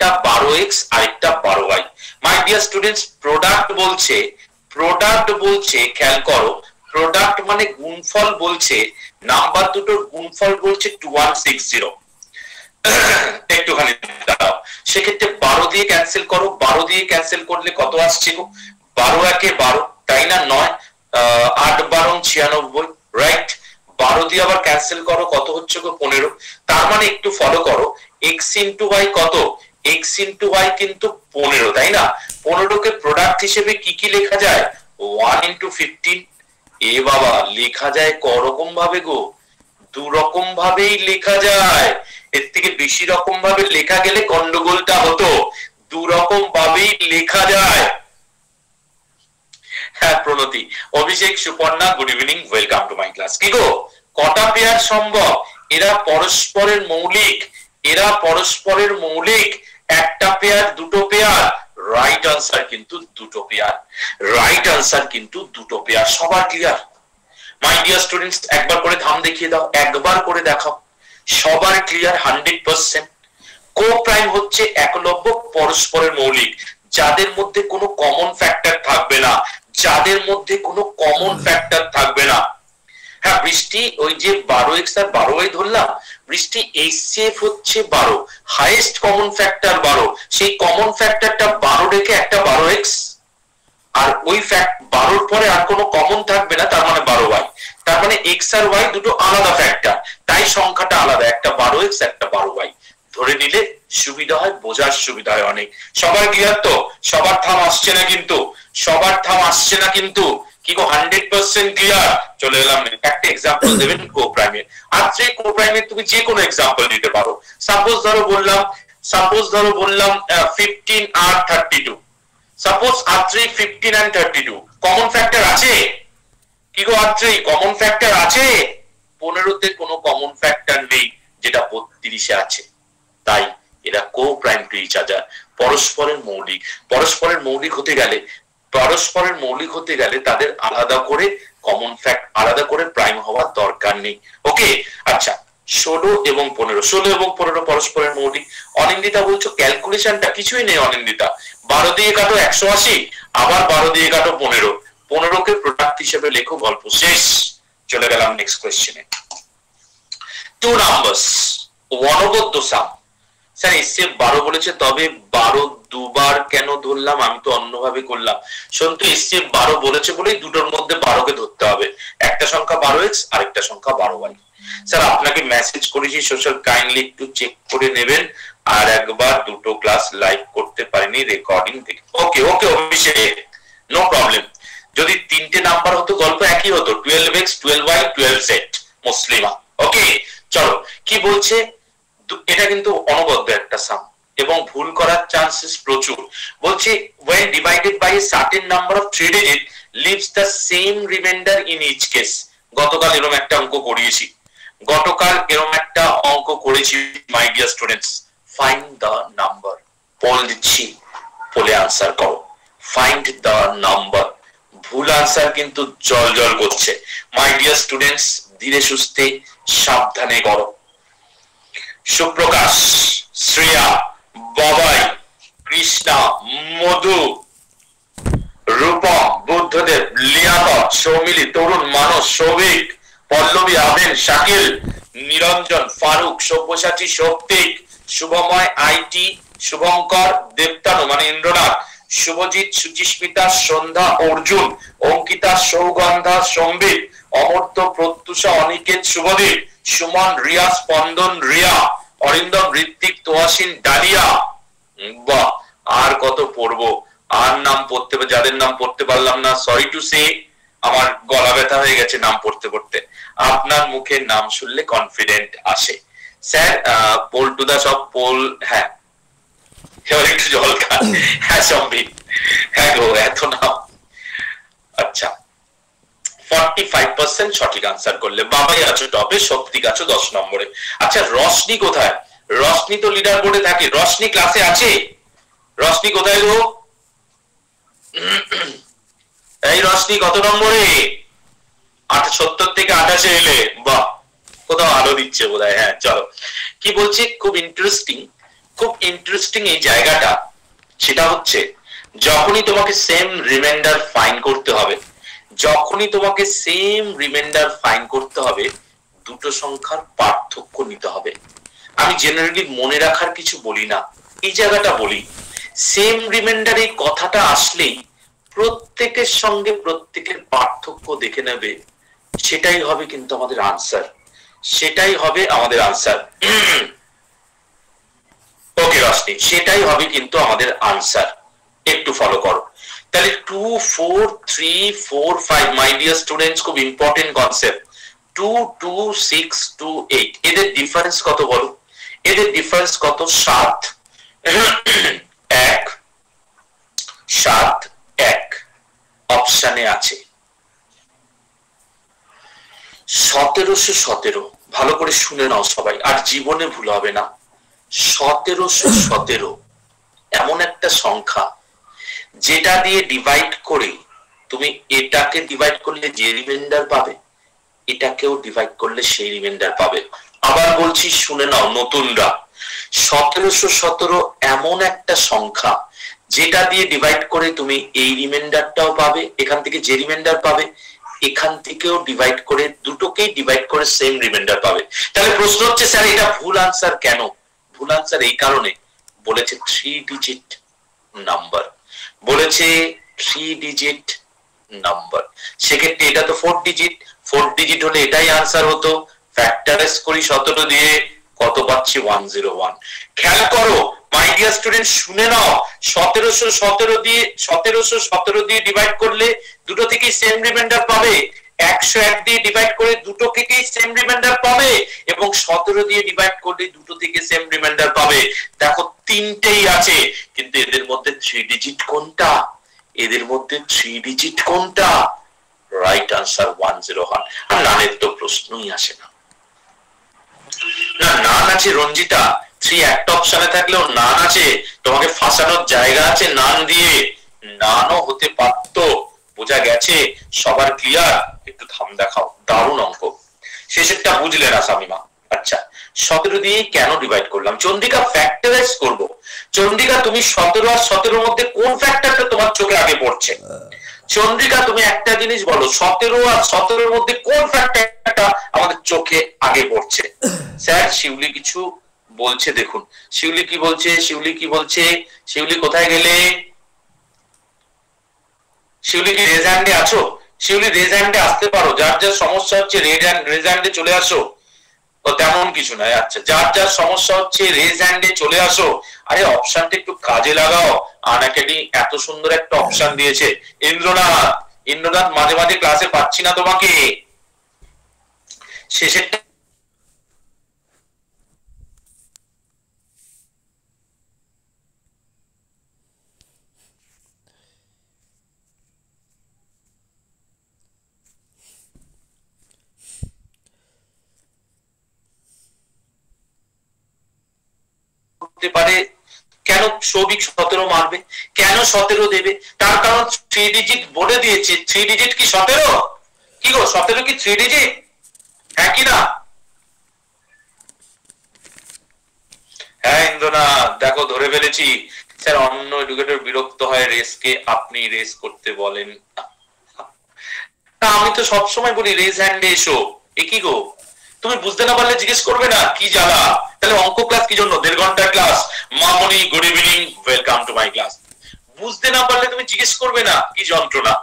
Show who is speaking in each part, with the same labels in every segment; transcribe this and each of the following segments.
Speaker 1: একটা 12x আরেকটা 12y। মাই dear students, product বলছে খেয়াল করো, প্রোডাক্ট মানে গুণফল বলছে, নাম্বার দুটোর গুণফল বলছে 2160। একটুখানি দাঁড়াও, সেক্ষেত্রে 12 দিয়ে ক্যান্সেল করো, 12 দিয়ে ক্যান্সেল করলে কত আসছে গো? 12 একে 12, তাই না? 9 8 12 96, রাইট? 12 দিয়ে আবার ক্যান্সেল করো, কত হচ্ছে গো? 15। তার মানে একটু ফলো করো, x ইনটু y কত? x ইনটু y কিন্তু 15, তাই না? 15 কে প্রোডাক্ট হিসেবে কি কি লেখা যায়? 1 ইনটু 15। এ বাবা, লেখা যায় ক রকম ভাবে গো? দু রকম ভাবেই লেখা যায়। এর থেকে বেশি রকম ভাবে লেখা গেলে গন্ডগোলটা হতো। দু রকম ভাবেই লেখা যায়। হ্যাঁ Pranati, Abhishek, Suparna, good evening, welcome to my class. কি গো, কটা পেয়ার সম্ভব? এরা পরস্পরের মৌলিক, একটা পেয়ার, দুটো পেয়ার, রাইট আনসার কিন্তু দুটো পেয়ার। সবার ক্লিয়ার? মাই ডিয়ার স্টুডেন্টস, একবার করে ধাম দেখিয়ে দাও, একবার করে দেখাও। সবার ক্লিয়ার 100%? কো প্রাইম হচ্ছে একলব্য পরস্পরের মৌলিক, যাদের মধ্যে কোনো কমন ফ্যাক্টর থাকবে না, হ্যাঁ বৃষ্টি, ওই যে 12x আর 12y ধরলাম, বৃষ্টি HCF হচ্ছে 12, হাইয়েস্ট কমন ফ্যাক্টর 12, সেই কমন ফ্যাক্টরটা 12 রেখে একটা 12x, আর ওই 12 পরে আর কোনো কমন থাকবে না, তার মানে 12y। তার মানে x আর y দুটো আলাদা ফ্যাক্টর, তাই সংখ্যাটা আলাদা, একটা 12x একটা 12y। ধরে নিলে সুবিধা হয়, বোঝার সুবিধা হয় অনেক। সবার ক্লিয়ার তো? সবার থাম আসছে না কিন্তু? কি গো 100% ক্লিয়ার? চলে এলাম, একটা एग्जांपल দেবেন কো প্রাইমের। আজকে কো প্রাইমের তুমি যে কোনো एग्जांपल দিতে পারো। সাপোজ ধরো বললাম 15 আর 32। Suppose Atri 15 and 32 common factor আছে? কি গো আত্রি, কমন ফ্যাক্টর আছে? 15 তে কোনো কমন ফ্যাক্টর নেই, যেটা 32 এ আছে। তাই এরা coprime to each other, পরস্পরের মৌলিক হতে গেলে তাদের আলাদা করে কমন ফ্যাক্ট, আলাদা করে প্রাইম হওয়ার দরকার নেই। ওকে, আচ্ছা 16 এবং 15 পরস্পরের মৌলিক। অনিন্দিতা বলছো ক্যালকুলেশনটা কিছুই নেই অনিন্দিতা, 12 দিয়ে কাটো 180, আবার 12 দিয়ে কাটো 15 কে প্রোডাক্ট হিসেবে লেখো, গল্প শেষ। চলে গেলাম নেক্সট কোশ্চেনে। 2 নাম্বারস অনবদ্য সাম। স্যার এসে 12 বলেছে, তবে 12 দুবার কেন ধরলাম? আমি তো অন্যভাবে করলাম। শুনতো এসে 12 বলেছে বলেই দুটোর মধ্যে 12 কে ধরতে হবে, একটা সংখ্যা 12x আর একটা সংখ্যা 12y। স্যার আপনাকে মেসেজ করেছি সোশ্যাল, কাইন্ডলি একটু চেক করে নেবেন। আর একবার দুটো ক্লাস লাইভ করতে পারিনি, রেকর্ডিং দেখে। ওকে অভিষেক, নো প্রবলেম। যদি তিনটে নাম্বার হতো গল্প একই হতো, 12x 12y 12z মুসলিমা। ওকে চলো, কি বলছে? এটা কিন্তু অনবদ্য একটা সাম এবং ভুল করার চান্সেস প্রচুর। বলছে when divided by a certain number of 3 digit leaves the same remainder in each case। গতকাল এরকম একটা অঙ্ক করেছি my dear students. Find the number, বল দিচ্ছি, বলে আনসার করো। ফাইন্ড দ্য নাম্বার, ভুল আনসার কিন্তু জল করছে। মাই ডিয়ার স্টুডেন্টস, ধীরে সুস্থে সাবধানে করো। সুপ্রকাশ, শ্রেয়া, বাবাই, কৃষ্ণা, মধু, রূপম, বুদ্ধদেব, লিয়াকত, সৌমিলি, তরুণ, মানস, সৌভিক, পল্লবী, আবেন, শাকিল, নিরঞ্জন, ফারুক, সব্যসাচী, শক্তিক, শুভময়, আইটি, শুভঙ্কর, দেবতানু মানে ইন্দ্রনাথ, শুভজিৎ, সুচিস্মিতা, সন্ধ্যা, অর্জুন, অঙ্কিতা, সৌগন্ধা, সম্বিত, অমর্ত্য, প্রত্যুষা, অনিকেত, শুভদীপ, সুমন, রিয়া, স্পন্দন, রিয়া, অরিন্দম, ঋত্বিক, তোয়াসিন, ডালিয়া। বাহ, আর কত পড়বো, আর নাম পড়তে, যাদের নাম পড়তে পারলাম না, সরি টু সে, আমার গলা ব্যথা হয়ে গেছে নাম পড়তে পড়তে। আপনার মুখে নাম শুনলে কনফিডেন্ট আসে। স্যার পোল টু দা সব পোল, হ্যাঁ এবার একটু জল খান। হ্যাঁ সম্বিত, হ্যাঁ গো এত নাম। আচ্ছা 45% সঠিক আনসার করলে। বাবাই আছো টপে, শক্তিক আছো 10 নম্বরে। আচ্ছা রশনি কোথায়? রশনি তো লিডার বোর্ডে থাকে। রশনি ক্লাসে আছে? রশনি কোথায় গো? এই রশনি কত নম্বরে? 70 থেকে 28 এলে। বাহ, কোথাও আলো দিচ্ছে বোধহয়। হ্যাঁ চলো, কি বলছি, খুব ইন্টারেস্টিং খুব ইন্টারেস্টিং এই জায়গাটা, সেটা হচ্ছে যখনই তোমাকে সেম রিমাইন্ডার ফাইন্ড করতে হবে, যখনই তোমাকে সেম রিমাইন্ডার ফাইন্ড করতে হবে, দুটো সংখ্যার পার্থক্য নিতে হবে। আমি জেনারেলি মনে রাখার কিছু বলি না, এই জায়গাটা বলি। সেম রিমাইন্ডার এই কথাটা আসলেই প্রত্যেকের সঙ্গে প্রত্যেকের পার্থক্য দেখে নেবে, সেটাই হবে কিন্তু আমাদের আনসার, সেটাই হবে আমাদের আনসার। ওকে রশ্মি, সেটাই হবে কিন্তু আমাদের আনসার। একটু ফলো করো। তাহলে 2 4 3 4 5 মাই ডিয়ার স্টুডেন্টস, খুব ইম্পর্টেন্ট কনসেপ্ট। 2 2 6 2 8 এদের ডিফারেন্স কত বলো? এদের ডিফারেন্স কত? 7 1 7 1 অপশনে আছে। 1717, ভালো করে শুনে নাও সবাই, আর জীবনে ভুল হবে না। 1717 এমন একটা সংখ্যা যেটা দিয়ে ডিভাইড করে তুমি এটাকে ডিভাইড করলে যে রিমাইন্ডার পাবে, এটাকেও ডিভাইড করলে সেই রিমাইন্ডার পাবে। আবার বলছি, শুনে নাও নতুনরা, 1717 এমন একটা সংখ্যা যেটা দিয়ে ডিভাইড করে তুমি এই রিমাইন্ডারটাও পাবে, এখান থেকে যে রিমাইন্ডার পাবে এখান থেকেও ডিভাইড করে, দুটোকেই ডিভাইড করে সেম রিমাইন্ডার পাবে। তাহলে প্রশ্ন হচ্ছে, স্যার এটা ভুল আনসার কেন? ভুল আনসার এই কারণে, বলেছে 3 ডিজিট নাম্বার, বলেছে 3 ডিজিট নাম্বার। সেক্ষেত্রে এটা তো 4 ডিজিট, 4 ডিজিট হলে এটাই আনসার হতো। ফ্যাক্টরাইজ করি 17 দিয়ে, কত পাচ্ছি? 101। খেয়াল করো মাই ডিয়ার স্টুডেন্ট, শুনে নাও, 1717 দিয়ে ডিভাইড করলে দুটো থেকেই সেম রিমাইন্ডার পাবে, 101 দিয়ে ডিভাইড করে দুটো থেকেই সেম রিমাইন্ডার পাবে, এবং 17 দিয়ে ডিভাইড করলে দুটো থেকে সেম রিমাইন্ডার পাবে। দেখো তিনটেই আছে, কিন্তু এদের মধ্যে 3 ডিজিট কোনটা? এদের মধ্যে 3 ডিজিট কোনটা? Right answer 101। আর নানের তো প্রশ্নই আসে না। না, নান আছে রঞ্জিতা, 3 একটা অপশনে থাকলেও নান আছে, তোমাকে ফাঁসানোর জায়গা আছে নান দিয়ে, নানও হতে পারত, বোঝা গেছে? সবার ক্লিয়ার? একটু থাম দেখাও, দারুণ অঙ্ক। শেষেরটা বুঝলে না শামিমা? আচ্ছা, 17 দিয়ে কেন ডিভাইড করলাম? চন্দ্রিকা ফ্যাক্টরাইজ করব। চন্দ্রিকা তুমি 17 আর 17 মধ্যে কোন ফ্যাক্টরটা তোমার চোখে আগে পড়ছে? চন্দ্রিকা তুমি একটা জিনিস বলো, 17 আর 17 মধ্যে কোন ফ্যাক্টরটা আমাদের চোখে আগে পড়ছে? স্যার শিউলি কিছু বলছে, দেখুন শিউলি কি বলছে, শিউলি কি বলছে, শিউলি কোথায় গেলে? শিউলি কি রেজ হ্যান্ডে আছো? শিউলি রেজ হ্যান্ডে আসতে পারো, যার যার সমস্যা হচ্ছে রেজ হ্যান্ডে চলে আসো। তো তেমন কিছু নয়। আচ্ছা, যার যার সমস্যা হচ্ছে রেজ হ্যান্ডে চলে আসো। আরে অপশনটা একটু কাজে লাগাও, আনএকাডেমি এত সুন্দর একটা অপশন দিয়েছে। ইন্দ্রনাথ, ইন্দ্রনাথ মাঝে মাঝে ক্লাসে পাচ্ছি না তোমাকে। শেষেরটা করতে পারে। কেন সৌভিক 17 মারবে? কেন 17 দেবে? তার কারণ 3 ডিজিট বলে দিয়েছে। 3 ডিজিট কি 17? কি গো, 17 কি 3 ডিজিট? হ্যাঁ কি না? হ্যাঁ ইন্দ্রনাথ, দেখো ধরে ফেলেছি। স্যার অন্য এডুকেটর বিরক্ত হয় রেসকে, আপনি রেস করতে বলেন। আমি তো সবসময় বলি রেজ হ্যান্ডে এসো। এ কি গো, তুমি বুঝতে না পারলে জিজ্ঞেস করবে না? কি জ্বালা! তাহলে অঙ্ক ক্লাস কি জন্য? 1.5 ঘন্টার class. Mamoni good evening, welcome to my class. বুঝতে না পারলে তুমি জিজ্ঞেস করবে না? কি যন্ত্রণা!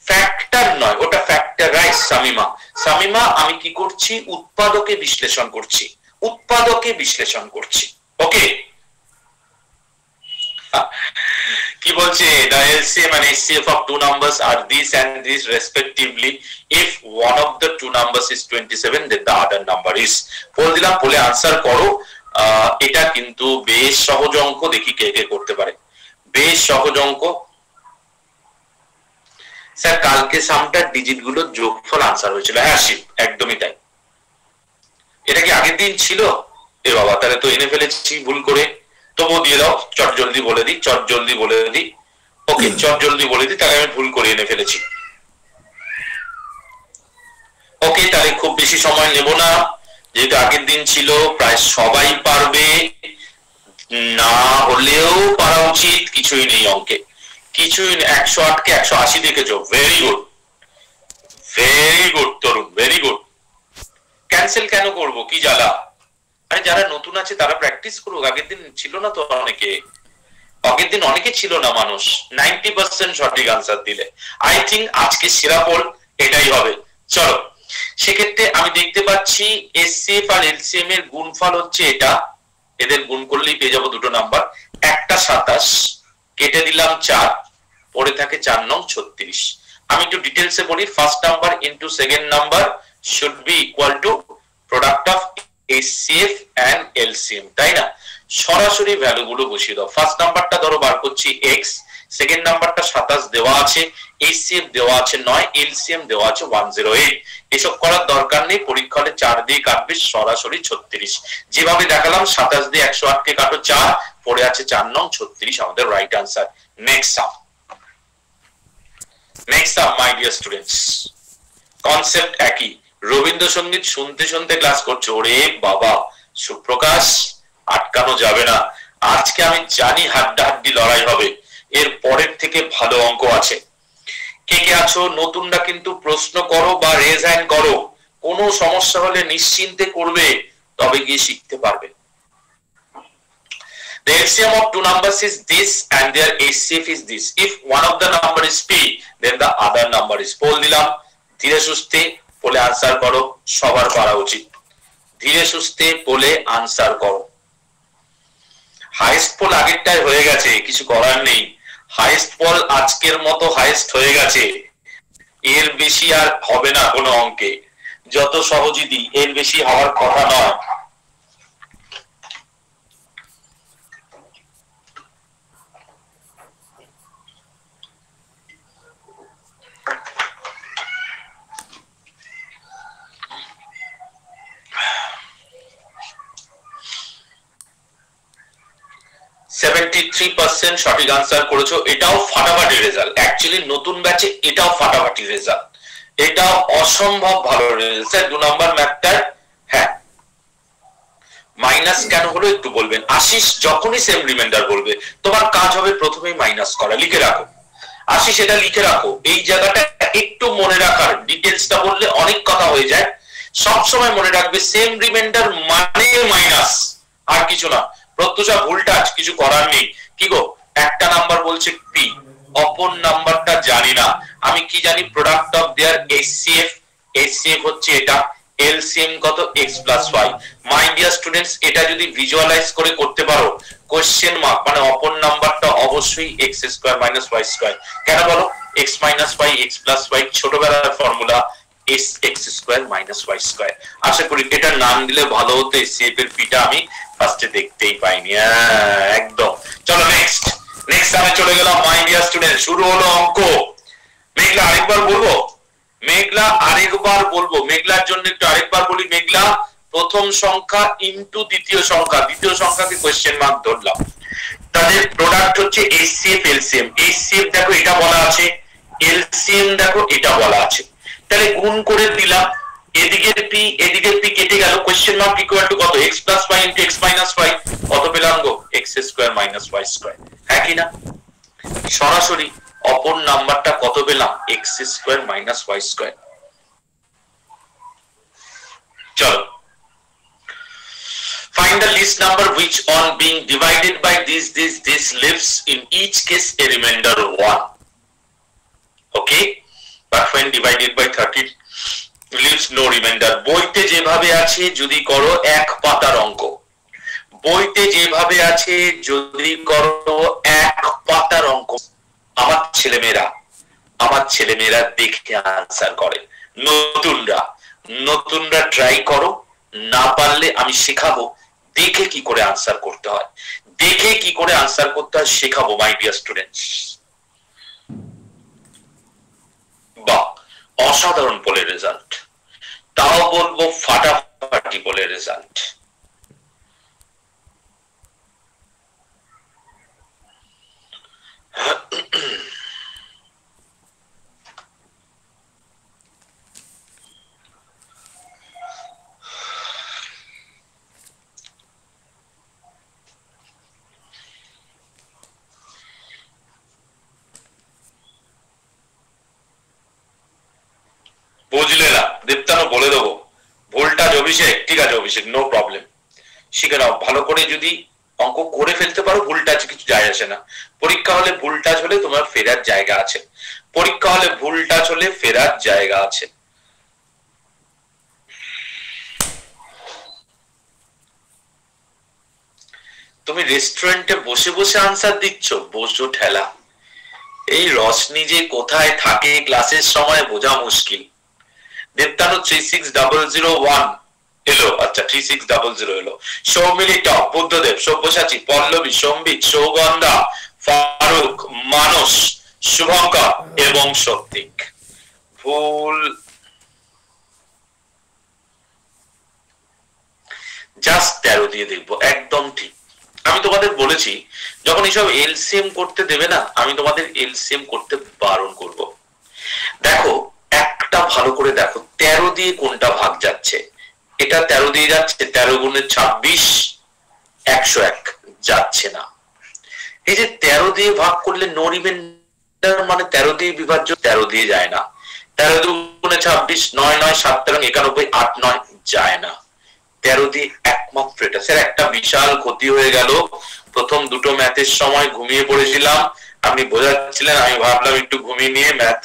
Speaker 1: ফ্যাক্টর নয়, ওটা ফ্যাক্টরাইজ। শামিমা, শামিমা আমি কি করছি? উৎপাদকে বিশ্লেষণ করছি, উৎপাদকে বিশ্লেষণ করছি। ওকে, কি বলছে? the LCM and HCF of two numbers are this and this respectively. If one of the two numbers is 27, then the other number is. বলে দিলাম, বলে আনসার করো। এটা কিন্তু বেশ সহজ অঙ্ক, দেখি কে কে করতে পারে। বেশ সহজ অঙ্ক। স্যার কালকে সামটার ডিজিট গুলোর যোগফল আনসার হয়েছিল। হ্যাঁ শিব, একদমই তাই। এটা কি আগের দিন ছিল? এ বাবা, তাহলে তো এনে ফেলেছি ভুল করে। তবুও দিয়ে দাও, চট জলদি বলে দিই, চট জলদি বলে দিই। ওকে, চট জলদি বলে দিই, তাহলে আমি ভুল করে এনে ফেলেছি। ওকে, তাহলে খুব বেশি সময় নেব না। যেহেতু আগের দিন ছিল প্রায় সবাই পারবে, না হলেও পারা উচিত, কিছুই নেই অঙ্কে, কিছুই নেই। 108 কে 180 দেখেছো, ভেরি গুড, ভেরি গুড তরুণ, ভেরি গুড। ক্যান্সেল কেন করব, কি জ্বালা? আরে যারা নতুন আছে তারা প্র্যাকটিস করুক, আগের দিন ছিল না তো অনেকে, আগের দিন অনেকে ছিল না মানুষ, 90% সঠিক আনসার দিলে। আই থিঙ্ক আজকে সেরা পোল এটাই হবে। চলো, সেক্ষেত্রে আমি দেখতে পাচ্ছি এসসিএফ আর এলসিএম এর গুণফল হচ্ছে এটা, এদের গুণ করলেই পেয়ে যাবো দুটো নাম্বার, একটা 27, কেটে দিলাম 4, পড়ে থাকে 4 নং 36। আমি একটু ডিটেলসে বলি, first number into second number should be equal to product of SCF and LCM, তাই না? সরাসরি ভ্যালু গুলো বসিয়ে দাও। ফার্স্ট নাম্বারটা ধরো বার করছি x, সেকেন্ড নাম্বারটা 27 দেওয়া আছে, এসসিএফ দেওয়া আছে 9, এলসিএম দেওয়া আছে 108। এসব করার দরকার নেই, পরীক্ষা হলে 4 দিয়ে কাটবে, সরাসরি 36। যেভাবে দেখালাম 27 দিয়ে 108 কে কাটো 4, পড়ে আছে 4 নং 36 আমাদের রাইট আনসার। নেক্সট সাম, নেক্সট সাম মাই ডিয়ার স্টুডেন্টস, কনসেপ্ট একই, রবীন্দ্রসঙ্গীত শুনতে শুনতে ক্লাস করছো, ওরে বাবা সুপ্রকাশ, আটকানো যাবে না। আজকে আমি জানি হাড্ডাহাড্ডি লড়াই হবে, এর পরের থেকে ভালো অঙ্ক আছে। কে কে আছো নতুনরা কিন্তু প্রশ্ন করো বা রেজ হ্যান্ড করো, কোনো সমস্যা হলে নিশ্চিন্তে করবে, তবে গিয়ে শিখতে পারবে। The LCM of two numbers is this and their HCF is this. If one of the number is P, then the other number is। Poll দিলাম, ধীরে সুস্থে পোলে আনসার করো, সবার পারা উচিত, ধীরে সুস্থে পোলে আনসার করো। হাইস্ট পোল আগেরটাই হয়ে গেছে, কিছু করার নেই, হাইস্ট পোল আজকের মতো হাইস্ট হয়ে গেছে, এর বেশি আর হবে না কোনো অঙ্কে, যত সহজই দিই এর বেশি হওয়ার কথা নয়। সঠিক আনসার করেছো, এটাও ফাটাফাটি রেজাল্ট। অ্যাকচুয়ালি নতুন ব্যাচে এটাও ফাটাফাটি রেজাল্ট, এটাও অসম্ভব ভালো রেজাল্ট। 2 নম্বর ম্যাথটার হ্যাঁ মাইনাস কেন হলো একটু বলবেন। আশিস যখনই সেম রিমাইন্ডার বলবে তোমার কাজ হবে প্রথমেই মাইনাস করা, লিখে রাখো আশিস, এটা লিখে রাখো, এই জায়গাটা একটু মনে রাখার, ডিটেলসটা বললে অনেক কথা হয়ে যায়, সব সময় মনে রাখবে সেম রিমাইন্ডার মানে মাইনাস, আর কিছু না। প্রত্যুষা ভুলটা কিছু করার নেই। কি গো, একটা নাম্বার বলছে পি, অপর নাম্বারটা জানি না, আমি কি জানি product of their SCF, SCF হচ্ছে এটা, এলসিএম কত x প্লাস y। মাই ডিয়ার স্টুডেন্টস, এটা যদি ভিজুয়ালাইজ করে করতে পারো, কোশ্চেন মার্ক মানে অপর নাম্বারটা অবশ্যই x square minus y square. কেন বলো, x minus y x plus y ছোটবেলার formula x square minus y square. আশা করি এটা নাম দিলে ভালো হতো, এসসিএফ এর পিটা আমি ফার্স্টে দেখতেই পাইনি একদম। চলো নেক্সট, নেক্সট আমি চলে গেলাম মাই ডিয়ার স্টুডেন্ট, শুরু হলো অঙ্ক। মেঘলা আরেকবার বলবো, মেঘলা আরেকবার বলবো, মেঘলার জন্য একটু আরেকবার বলি। মেঘলা প্রথম সংখ্যা ইনটু দ্বিতীয় সংখ্যা, দ্বিতীয় সংখ্যাকে কোশ্চেন মার্ক ধরলাম, তাদের প্রোডাক্ট হচ্ছে এসসিএফ এলসিএম। এসসিএফ দেখো এটা বলা আছে, এলসিএম দেখো এটা বলা আছে, তাহলে গুণ করে দিলাম, এদিকের পি এদিকের পি কেটে গেল, কোশ্চেন মার্ক ইকুয়াল টু কত, x plus y into x minus y, কত পেলাম গো, x square minus y square. হ্যাঁ কি না, সরাসরি অপর নাম্বারটা কত পেলাম, x square minus y square. চলো, find the least number which on being divided by this leaves in each case a remainder 1. Okay, but when divided by 30 leaves no remainder। বইতে যেভাবে আছে যদি করো এক পাতার অঙ্ক, বইতে যেভাবে আছে যদি করো এক পাতার অঙ্ক, আমার ছেলেমেয়েরা দেখে আনসার করে। নতুনরা ট্রাই করো, না পারলে আমি শেখাবো দেখে কি করে আনসার করতে হয়, দেখে কি করে আনসার করতে হয় শেখাবো মাই ডিয়ার স্টুডেন্টস। বাহ, অসাধারণ পোলের রেজাল্ট, তাও বলবো ফাটাফাটি পোলের রেজাল্ট। Mistake, no problem. শিখে নাও ভালো করে, যদি অঙ্ক করে ফেলতে পারো, ভুল টাচ কিছু যায় আসে না। পরীক্ষা হলে ভুল টাচ হলে তোমার ফেরার জায়গা আছে, পরীক্ষা হলে ভুল টাচ হলে ফেরার জায়গা আছে। তুমি রেস্টুরেন্টে বসে বসে আনসার দিচ্ছ, বসো ঠেলা। এই রশনি যে কোথায় থাকে ক্লাসের সময় বোঝা মুশকিল। দেবতানু 36001 এলো, আচ্ছা 3600 এলো। সৌমিলি টপ, বুদ্ধদেব, সব্যসাচী, পল্লবী, সম্বিত, সৌগন্ধা, ফারুক, মানস, শুভঙ্কর এবং সত্যিক। ভুল জাস্ট 13 দিয়ে দেখবো, একদম ঠিক। আমি তোমাদের বলেছি যখন এইসব এলসিএম করতে দেবে না, আমি তোমাদের এলসিএম করতে বারণ করব। দেখো একটা ভালো করে দেখো, 13 দিয়ে কোনটা ভাগ যাচ্ছে, এটা 13 দিয়ে যাচ্ছে, 13 গুণে 26, 101 যাচ্ছে না। এই যে 13 দিয়ে ভাগ করলে নো রিমাইন্ডার, মানে 13 দিয়ে বিভাজ্য 13 দিয়ে যায় না। 13 দুগুণে 26, 9 9 7 13 91, 8 9 যায় না। 13 দিয়ে একমাত্র এটা। স্যার একটা বিশাল ক্ষতি হয়ে গেল, প্রথম দুটো ম্যাথের সময় ঘুমিয়ে পড়েছিলাম, আপনি বোঝাচ্ছিলেন, আমি ভাবলাম একটু ঘুমিয়ে নিয়ে ম্যাথ।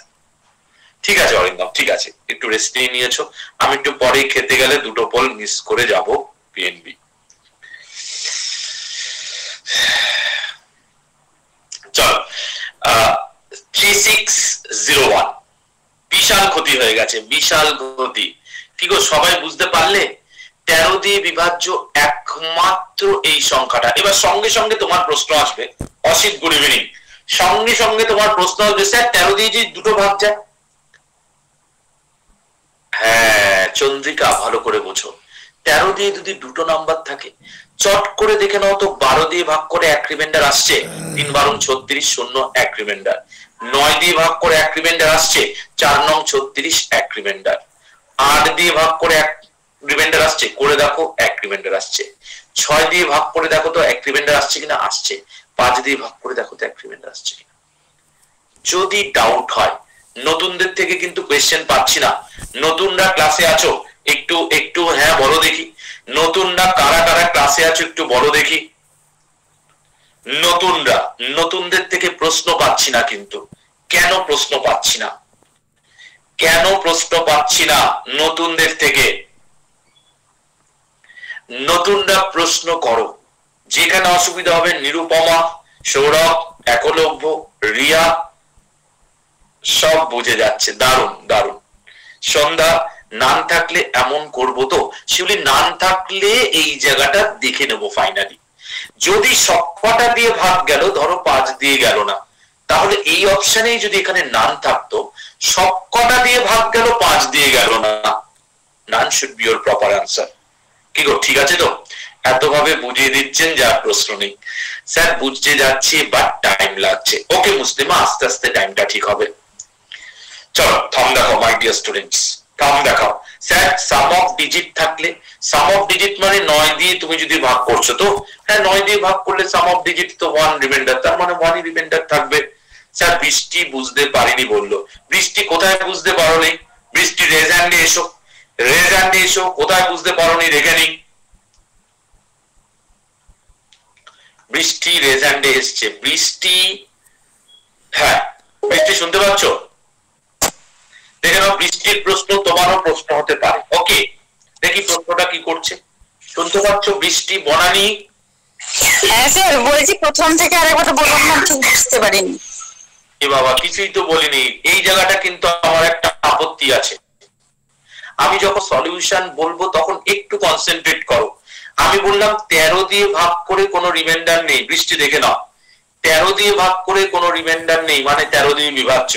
Speaker 1: ঠিক আছে অরিন্দম, ঠিক আছে, একটু রেস্ট নিয়ে নিয়েছো, আমি একটু পরে খেতে গেলে দুটো পোল মিস করে যাব পিএনবি। চলো 3601, বিশাল ক্ষতি হয়ে গেছে, বিশাল ক্ষতি। কি গো সবাই বুঝতে পারলে? 13 দিয়ে বিভাজ্য একমাত্র এই সংখ্যাটা। এবার সঙ্গে সঙ্গে তোমার প্রশ্ন আসবে, অসিত গুড ইভিনিং, সঙ্গে সঙ্গে তোমার প্রশ্ন আসবে, স্যার 13 দিয়ে যে দুটো ভাগ যায়। হ্যাঁ চন্দ্রিকা, ভালো করে বোঝো, 13 দিয়ে যদি দুটো নাম্বার থাকে, চট করে দেখে নাও তো, 12 দিয়ে ভাগ করে এক রিমাইন্ডার আসছে, 3 12 36 শূন্য এক রিমাইন্ডার। 9 দিয়ে ভাগ করে এক রিমাইন্ডার আসছে, 4 9 36 এক রিমাইন্ডার। 8 দিয়ে ভাগ করে এক রিমাইন্ডার আসছে, করে দেখো এক রিমাইন্ডার আসছে। 6 দিয়ে ভাগ করে দেখো তো এক রিমাইন্ডার আসছে কিনা, আসছে। 5 দিয়ে ভাগ করে দেখো তো এক রিমাইন্ডার আসছে কিনা। যদি ডাউট হয়, নতুনদের থেকে কিন্তু কোয়েশ্চেন পাচ্ছি না, নতুনরা ক্লাসে আছো একটু একটু হ্যাঁ বলো দেখি, নতুনরা কারা কারা ক্লাসে আছো একটু বলো দেখি। নতুনরা, নতুনদের থেকে প্রশ্ন পাচ্ছি না কিন্তু, কেন প্রশ্ন পাচ্ছি না, কেন প্রশ্ন পাচ্ছি না নতুনদের থেকে? নতুনরা প্রশ্ন করো, যেখানে অসুবিধা হবে। নিরুপমা, সৌরভ, একলব্য, রিয়া সব বুঝে যাচ্ছে, দারুণ দারুণ। সন্ধ্যা, নান থাকলে এমন করবো তো? শিউলি নান থাকলে এই জায়গাটা দেখে নেবো ফাইনালি। যদি সবকটা দিয়ে ভাগ গেল, ধরো 5 দিয়ে গেল না, তাহলে এই অপশনেই যদি এখানে নান থাকতো, সবকটা দিয়ে ভাগ গেল, 5 দিয়ে গেল না, নান should be your proper answer. কি গো ঠিক আছে তো? এত ভাবে বুঝিয়ে দিচ্ছেন যা প্রশ্ন নেই। স্যার বুঝতে যাচ্ছি বাট টাইম লাগছে। ওকে মুসলিমা, আস্তে আস্তে টাইমটা ঠিক হবে। চলো থাম দেখাও মাই ডিয়ার স্টুডেন্টস, থাম দেখাও। স্যার সাম অফ ডিজিট থাকলে, সাম অফ ডিজিট মানে 9 দিয়ে তুমি যদি ভাগ করছো তো, হ্যাঁ 9 দিয়ে ভাগ করলে সাম অফ ডিজিট তো 1 রিমাইন্ডার, তার মানে 1 রিমাইন্ডার থাকবে। স্যার বৃষ্টি বুঝতে পারিনি বললো, বৃষ্টি কোথায় বুঝতে পারোনি? বৃষ্টি রেজ হ্যান্ডে এসো, রেজ হ্যান্ডে এসো, কোথায় বুঝতে পারোনি দেখে নি। বৃষ্টি রেজ হ্যান্ডে এসছে, বৃষ্টি, হ্যাঁ বৃষ্টি শুনতে পাচ্ছ? দেখে নাও, বৃষ্টির প্রশ্ন তোমারও প্রশ্ন হতে পারে। ওকে দেখি প্রশ্নটা কি করছে, শুনতে পাচ্ছ? বৃষ্টি, বনানী।
Speaker 2: হ্যাঁ স্যার বলছি, প্রথম থেকে আরেকবার বললাম না, ঠিক বুঝতে পারিনি।
Speaker 1: এ বাবা কিছুই তো বলিনি, এই জায়গাটা কিন্তু আমার একটা আপত্তি আছে। আমি যখন সলিউশন বলবো তখন একটু কনসেন্ট্রেট করো। আমি বললাম 13 দিয়ে ভাগ করে কোনো রিমাইন্ডার নেই, বৃষ্টি দেখে নাও, 13 দিয়ে ভাগ করে কোনো রিমাইন্ডার নেই মানে 13 দিয়ে বিভাজ্য।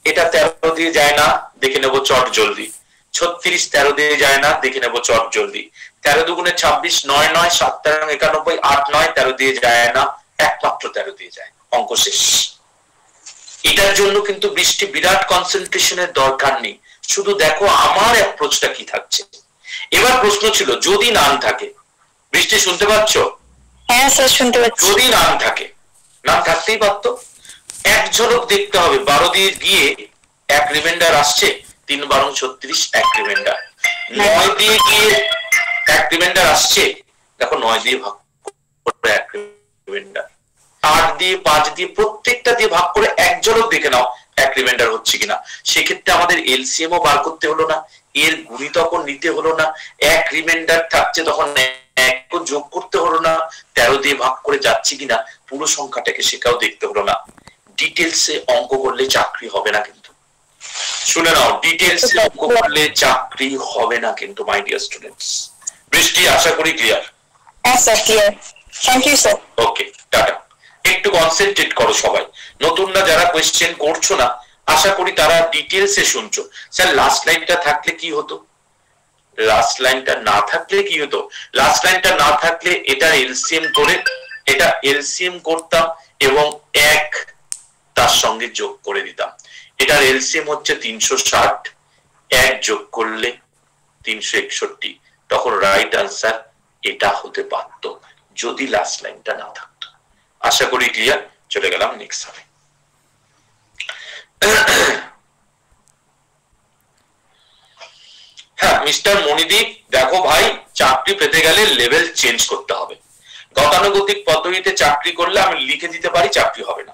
Speaker 1: এটা 13 দিয়ে যায় না, দেখে নেবো চট জলদি। 36 13 দিয়ে যায় না, দেখে নেবো চট জলদি। 13 দুগুণে 26, 9 9 7 13 91, 8 9 13 দিয়ে যায় না, একমাত্র 13 দিয়ে যায়, অঙ্ক শেষ। এটার জন্য কিন্তু বৃষ্টি বিরাট কনসেন্ট্রেশনের দরকার নেই, শুধু দেখো আমার অ্যাপ্রোচটা কি থাকছে। এবার প্রশ্ন ছিল যদি নাম থাকে, বৃষ্টি শুনতে পাচ্ছ?
Speaker 2: হ্যাঁ স্যার শুনতে পাচ্ছি।
Speaker 1: যদি নাম থাকে, নাম থাকতেই পারতো, এক ঝলক দেখতে হবে। 12 দিয়ে গিয়ে এক রিমাইন্ডার আসছে, 3 12 36 এক রিমাইন্ডার। 9 দিয়ে গিয়ে এক রিমাইন্ডার আসছে, দেখো 9 দিয়ে ভাগ করে এক রিমাইন্ডার, 8 দিয়ে 5 দিয়ে প্রত্যেকটা দিয়ে ভাগ করে এক ঝলক দেখে নাও এক রিমাইন্ডার হচ্ছে কিনা। সেক্ষেত্রে আমাদের এলসিএম ও বার করতে হলো না, এর গুণিতক নিতে হলো না, এক রিমাইন্ডার থাকছে তখন এক যোগ করতে হলো না, 13 দিয়ে ভাগ করে যাচ্ছে কিনা পুরো সংখ্যাটাকে সেটাও দেখতে হলো না। ডিটেলসে অঙ্ক করলে চাকরি হবে না কিন্তু, শুনে নাও, ডিটেলসে অঙ্ক করলে চাকরি হবে না কিন্তু মাই ডিয়ার স্টুডেন্টস। বৃষ্টি, আশা করি ক্লিয়ার?
Speaker 2: হ্যাঁ sir, clear. Thank you sir.
Speaker 1: Okay, tata. একটু কনসেন্ট্রেট করো সবাই, নতুনরা যারা কোয়েশ্চেন করছো না আশা করি তারা ডিটেলসে শুনছো। স্যার লাস্ট লাইনটা থাকলে কি হতো, লাস্ট লাইনটা না থাকলে কি হতো, লাস্ট লাইনটা না থাকলে এটা এলসিএম করে, এটা এলসিএম করতাম এবং এক তার সঙ্গে যোগ করে দিতাম। এটার এলসিএম হচ্ছে 360, এক যোগ করলে 361, তখন রাইট আনসার এটা হতে পারত যদি লাস্ট লাইনটা না থাকতো। আশা করি ক্লিয়ার। চলে গেলাম নেক্সট হবে। হ্যাঁ মিস্টার মনিদীপ, দেখো ভাই, চাকরি পেতে গেলে লেভেল চেঞ্জ করতে হবে। গতানুগতিক পদ্ধতিতে চাকরি করলে আমি লিখে দিতে পারি চাকরি হবে না,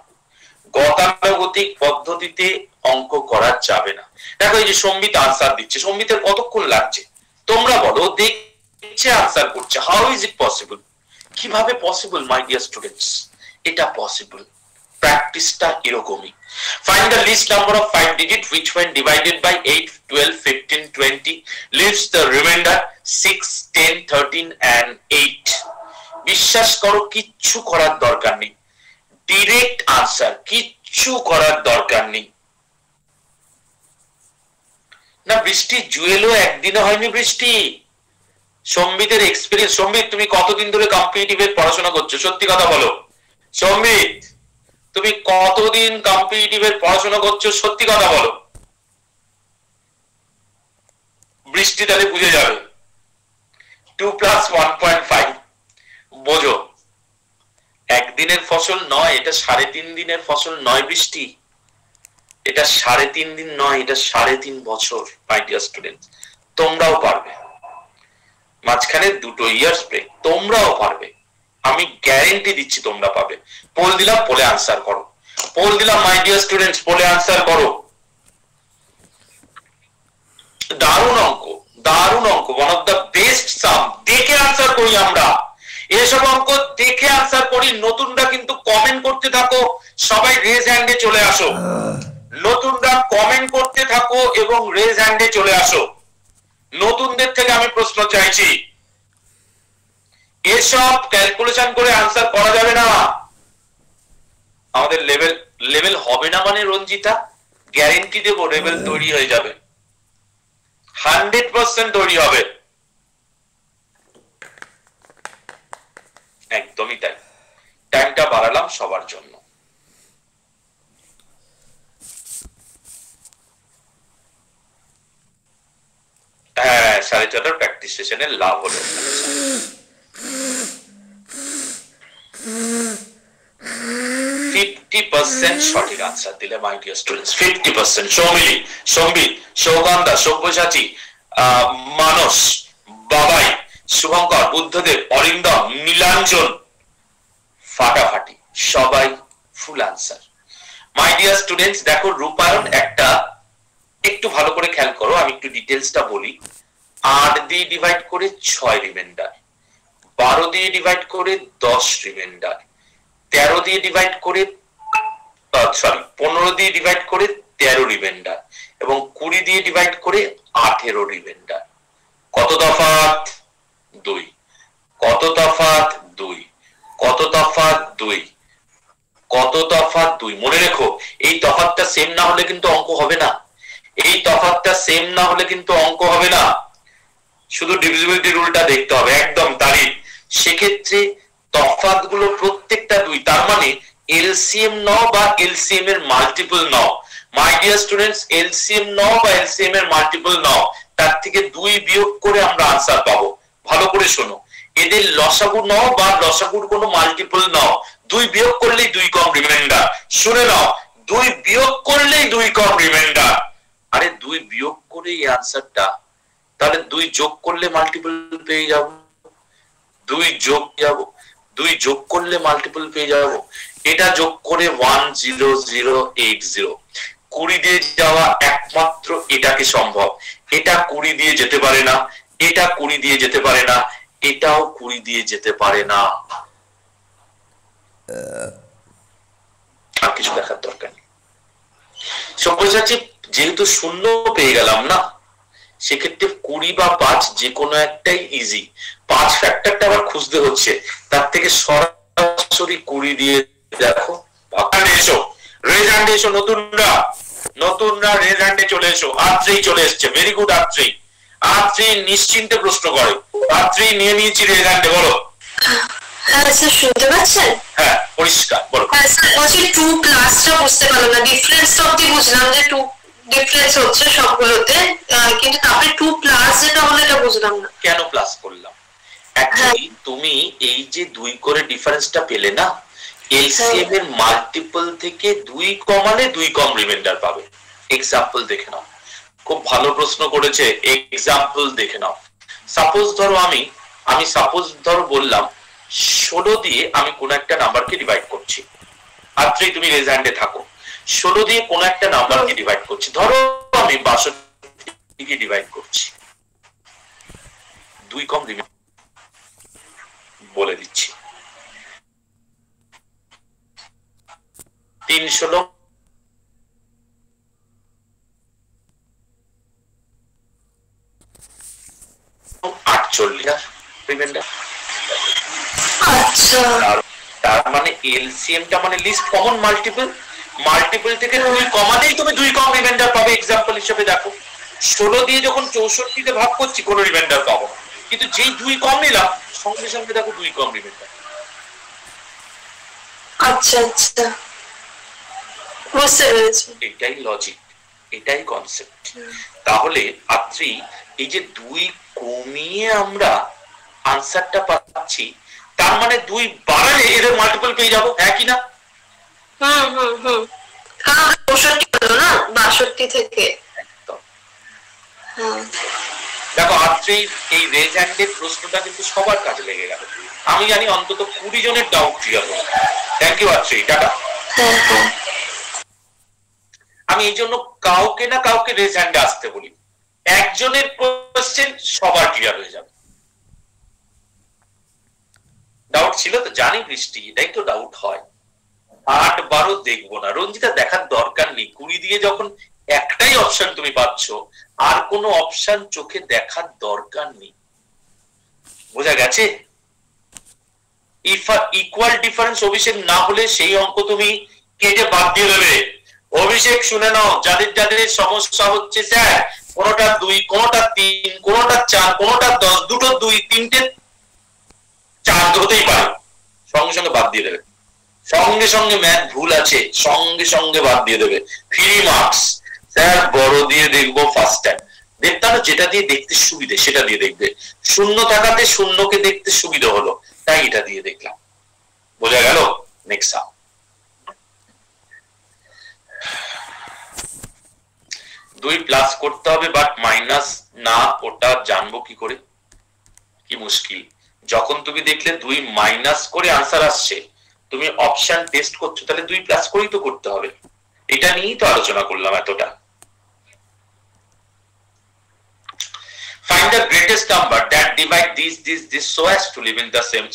Speaker 1: গতানুগতিক পদ্ধতিতে অঙ্ক করা যাবে না। দেখো এই যে সম্বিত আনসার দিচ্ছে, সম্বিতের কতক্ষণ লাগছে তোমরা বলো, দেখছে আনসার করছে, হাউ ইজ ইট পসিবল? কিভাবে পসিবল মাই ডিয়ার স্টুডেন্টস? এটা পসিবল, প্র্যাকটিসটা এরকমই। Find the least number of 5 digits which when divided by 8, 12, 15, 20 leaves the remainder 6, 10, 13 and 8. বিশ্বাস করো কিচ্ছু করার দরকার নেই, ডিরেক্ট আনসার, কিচ্ছু করার দরকার নেই। না বৃষ্টি, জুয়েলও একদিনও হয়নি বৃষ্টি। সম্বিতের এক্সপেরিয়েন্স, সম্বিত তুমি কতদিন ধরে কম্পিটিটিভের পড়াশোনা করছো? সত্যি কথা বলো সম্বিত, তুমি কতদিন কম্পিটিটিভের পড়াশোনা করছো? সত্যি কথা বলো। বৃষ্টি তাহলে বুঝে যাবে 2 + 1.5 বোঝো। একদিনের ফসল নয়, এটা 3.5 দিনের ফসল নয় বৃষ্টি, এটা 3.5 দিন নয়, এটা 3.5 বছর। মাই ডিয়ার স্টুডেন্ট, তোমরাও পারবে, মাঝখানে 2 ইয়ার্স ব্রেক, তোমরাও পারবে, আমি গ্যারেন্টি দিচ্ছি তোমরা পাবে। পোল দিলাম, পোলে আনসার করো, পোল দিলাম মাই ডিয়ার স্টুডেন্টস, পোলে আনসার করো। দারুণ অঙ্ক, দারুণ অঙ্ক, ওয়ান অফ দা বেস্ট সাম। দেখে আনসার করি আমরা, এসব অঙ্ক দেখে আনসার করি। নতুনরা কিন্তু কমেন্ট করতে থাকো, সবাই রেজ হ্যান্ডে চলে আসো, নতুনরা কমেন্ট করতে থাকো এবং রেজ হ্যান্ডে চলে আসো। নতুনদের থেকে আমি প্রশ্ন চাইছি, এসব ক্যালকুলেশন করে আনসার করা যাবে না। আমাদের লেভেল হবে না মানে রঞ্জিতা গ্যারেন্টি দেবো লেভেল তৈরি হয়ে যাবে, 100% তৈরি হবে, একদমই তাই। টাইমটা বাড়ালাম সবার জন্য। হ্যাঁ 4:30 প্র্যাকটিস সেশনের লাভ হলো। 50% সঠিক আনসার দিলে মাই ডিয়ার স্টুডেন্টস, 50%। সৌমিলি, সম্বিত, সৌগন্ধা, সব্যসাচী, মানস, বাবাই, শুভঙ্কর, বুদ্ধদেব, অরিন্দম, নীলাঞ্জন, ফাটাফাটি, সবাই ফুল আনসার। মাই ডিয়ার স্টুডেন্টস, দেখো রূপায়ণ একটা, একটু ভালো করে খেয়াল করো, আমি একটু ডিটেলসটা বলি। 8 দিয়ে ডিভাইড করে 6 রিমাইন্ডার, 12 দিয়ে ডিভাইড করে 10 রিমাইন্ডার, 13 দিয়ে ডিভাইড করে 15 দিয়ে ডিভাইড করে 13 রিমাইন্ডার এবং 20 দিয়ে ডিভাইড করে 18 রিমাইন্ডার। কত তফাৎ? 2। কত তফাৎ? 2। কত তফাৎ? 2। কত তফাৎ? 2। মনে রেখো, এই তফাৎটা সেম না হলে কিন্তু অঙ্ক হবে না, এই তফাৎটা সেম না হলে কিন্তু অঙ্ক হবে না, শুধু ডিভিজিবিলিটি রুলটা দেখতে হবে, একদম তারিখ। সেক্ষেত্রে তফাৎগুলো প্রত্যেকটা 2, তার মানে এলসিএম নাও বা এলসিএম এর মাল্টিপল নাও। মাই ডিয়ার স্টুডেন্টস, এলসিএম নাও বা এলসিএম এর মাল্টিপল নাও, তার থেকে 2 বিয়োগ করে আমরা আনসার পাবো। ভালো করে শোনো, এদের লসাগু নাও বা লসাগুর কোনো মাল্টিপল নাও, 2 বিয়োগ করলেই 2 কম রিমাইন্ডার। শুনে নাও, 2 বিয়োগ করলেই 2 কম রিমাইন্ডার। আরে 2 বিয়োগ করে এই আনসারটা তাহলে 2 যোগ করলে মাল্টিপল পেয়ে যাব, 2 যোগ করলে মাল্টিপল পেয়ে যাব। এটা যোগ করে 10080, 20 দিয়ে যাওয়া একমাত্র এটাকে সম্ভব। এটা 20 দিয়ে যেতে পারে না, এটা 20 দিয়ে যেতে পারে না, এটাও 20 দিয়ে যেতে পারে না। আর কিছু দেখার দরকার নেই। সর্বশেষে যেহেতু শূন্য পেয়ে গেলাম না, সেক্ষেত্রে 20 বা 5 যে কোনো একটাই ইজি। 5 ফ্যাক্টরটা আবার খুঁজতে হচ্ছে, তার থেকে সরাসরি 20 দিয়ে দেখো। এসো রেজাল্ট, এসো নতুনরা রেজাল্টে চলে এসো। আত্রেই চলে এসছে, ভেরি গুড আত্রেই। আত্রেই নিশ্চিন্তে প্রশ্ন করে, আত্রেই নিয়ে নিয়েছি রেজাল্টে। বলো।
Speaker 3: হ্যাঁ স্যার, শুনতে পাচ্ছেন?
Speaker 1: হ্যাঁ পরিষ্কার বলো।
Speaker 3: হ্যাঁ স্যার, বলছি 2 প্লাসটা বুঝতে পারলাম না, ডিফারেন্সটা অবধি বুঝলাম যে 2 ডিফারেন্স হচ্ছে সবগুলোতে, কিন্তু তারপরে 2 প্লাস যেটা হলো এটা বুঝলাম না।
Speaker 1: কেন প্লাস করলাম? অ্যাকচুয়ালি তুমি এই যে 2 করে ডিফারেন্সটা পেলে না, এলসিএম এর মাল্টিপল থেকে 2 কমালে 2 কম রিমাইন্ডার পাবে। এক্সাম্পল দেখে নাও, খুব ভালো প্রশ্ন করেছে। এক্সাম্পল দেখে নাও। সাপোজ ধরো আমি সাপোজ ধরো বললাম 16 দিয়ে আমি কোন একটা নাম্বারকে ডিভাইড করছি। আজকেই তুমি রেজাল্টে থাকো, 16 দিয়ে কোন একটা নাম্বারকে ডিভাইড করছি। ধরো আমি 62 কে ডিভাইড করছি। 2 কম রিমাইন্ডার বলে দিচ্ছি। 3 16 48 রিমাইন্ডার।
Speaker 3: আচ্ছা,
Speaker 1: তার মানে এলসিএমটা মানে লিস্ট কমন মাল্টিপল থেকে 2 কমালেই তুমি 2 কম রিমাইন্ডার পাবে। এক্সাম্পল হিসেবে দেখো, 16 দিয়ে যখন 64 তে ভাগ করছি কোনো রিমাইন্ডার পাবো না, কিন্তু যেই 2 কম নিলাম সঙ্গে সঙ্গে দেখো 2 কম রিমাইন্ডার।
Speaker 3: আচ্ছা আচ্ছা, বুঝতে পেরেছি।
Speaker 1: এটাই লজিক, এটাই কনসেপ্ট। তাহলে আত্রি এই যে 2 কমিয়ে আমরা আনসারটা পাচ্ছি, তার মানে 2 বাড়ালে এদের মাল্টিপল পেয়ে যাবো, হ্যাঁ কি না?
Speaker 3: কারণ 64 হলো না 62 থেকে।
Speaker 1: একদম। দেখো আত্রি এই রেজাল্টের প্রশ্নটা কিন্তু সবার কাজে লেগে গেল। আমি জানি অন্তত 20 জনের ডাউট ক্লিয়ার হলো। Thank you Atri, tata. আমি এই জন্য কাউকে না কাউকে রেজাল্টে আসতে বলি, একজনের কোশ্চেন সবার ক্লিয়ার হয়ে যাবে। ডাউট ছিল তো জানি বৃষ্টি, এটাই তো ডাউট হয়। 8 12 দেখবো না রঞ্জিতা, দেখার দরকার নেই। 20 দিয়ে যখন একটাই অপশন তুমি পাচ্ছ, আর কোনো অপশন চোখে দেখার দরকার নেই। বোঝা গেছে? ইকুয়াল ডিফারেন্স অভিষেক না হলে সেই অঙ্ক তুমি কেটে বাদ দিয়ে দেবে। অভিষেক শুনে নাও, যাদের যাদের সমস্যা হচ্ছে স্যার কোনোটা 2 কোনোটা 3 কোনোটা 4 কোনোটা 10, দুটো 2 তিনটে 4 হতেই পারে, সঙ্গে সঙ্গে বাদ দিয়ে দেবে। সঙ্গে সঙ্গে ম্যাথ ভুল আছে, সঙ্গে সঙ্গে বাদ দিয়ে দেবে। Free marks. স্যার বড় দিয়ে দেখবো ফার্স্ট টাইম, দেখতাম যেটা দিয়ে দেখতে সুবিধে সেটা দিয়ে দেখবে। শূন্য থাকাতে শূন্যকে দেখতে সুবিধা হলো, তাই এটা দিয়ে দেখলাম। বোঝা গেল? নেক্সট 2 প্লাস করতে হবে, বাট মাইনাস না, ওটা জানবো কি করে? কি মুশকিল। যখন তুমি দেখলে 2 মাইনাস করে আনসার আসছে, তুমি অপশন টেস্ট করছো, তাহলে 2 প্লাস করেই তো করতে হবে। এটা নিয়েই তো আলোচনা করলাম এতটা। Find the greatest number that divide this so as to live in the same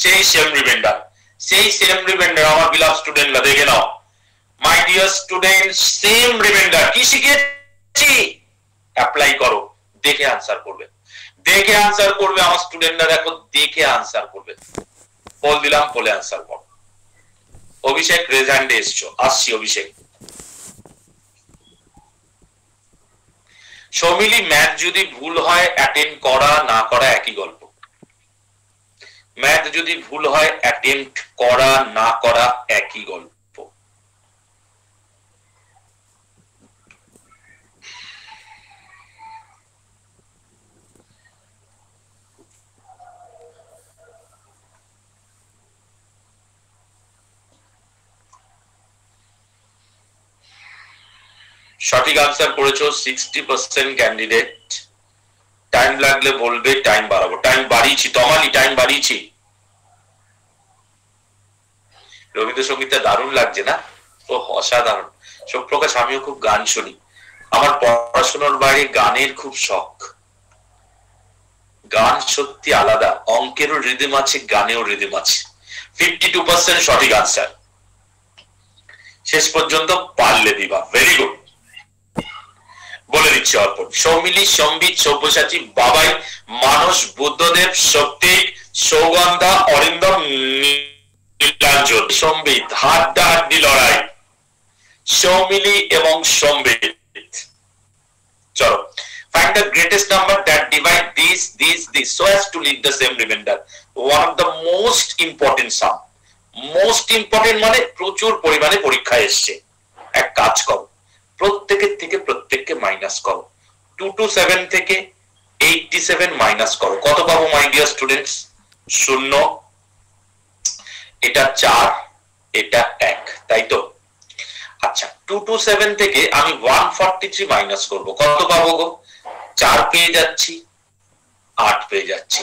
Speaker 1: remainder. Same remainder আমার beloved স্টুডেন্টরা দেখে নাও। My dear students, same remainder কি শিখেছি? অ্যাপ্লাই করো, দেখে আনসার করবে। দেখে আনসার করবে আমার স্টুডেন্টরা, দেখো দেখে আনসার করবে। বল দিলাম, বলে আনসার করো। অভিষেক রেজাল্টে এসছো, আসছি অভিষেক। সৌমিলি, ম্যাথ যদি ভুল হয় অ্যাটেম্প করা না করা একই গল্প। ম্যাথ যদি ভুল হয় অ্যাটেম্প করা না করা একই গল্প। সঠিক আনসার করেছো 60% ক্যান্ডিডেট। টাইম টাইম লাগলে বলবে, টাইম বাড়াবো। টাইম বাড়িয়েছি তমালি, টাইম বাড়িয়েছি। রবীন্দ্রসঙ্গীতটা দারুণ লাগছে না? ও অসাধারণ। সুপ্রকাশ, আমিও খুব গান শুনি, আমার পড়াশোনার বাইরে গানের খুব শখ। গান সত্যি আলাদা, অঙ্কেরও রিদম আছে, গানেও রিদম আছে। 52% সঠিক আনসার শেষ পর্যন্ত পারলে দিবা, ভেরি গুড। বলে দিচ্ছি অর্পণ, সৌমিলি, সম্বিত, সব্যসাচী, বাবাই, মানস, বুদ্ধদেব, শক্তিক, সৌগন্ধা, অরিন্দম, নীলাঞ্জন। সম্বিত, হাড্ডাহাড্ডি লড়াই, সৌমিলি এবং সম্বিত। চলো, find the greatest number that divide these so as to leave the same remainder. One of the most important sum, most important মানে প্রচুর পরিমাণে পরীক্ষায় এসছে। এক কাজ করো, প্রত্যেকের থেকে প্রত্যেককে মাইনাস করো। 227 থেকে 87 মাইনাস করো, কত পাবো মাই ডিয়ার স্টুডেন্টস? 0, এটা 4, এটা 1, তাই তো? আচ্ছা, 227 থেকে আমি 143 মাইনাস করব, কত পাবো গো? 4 পেয়ে যাচ্ছি, 8 পেয়ে যাচ্ছি।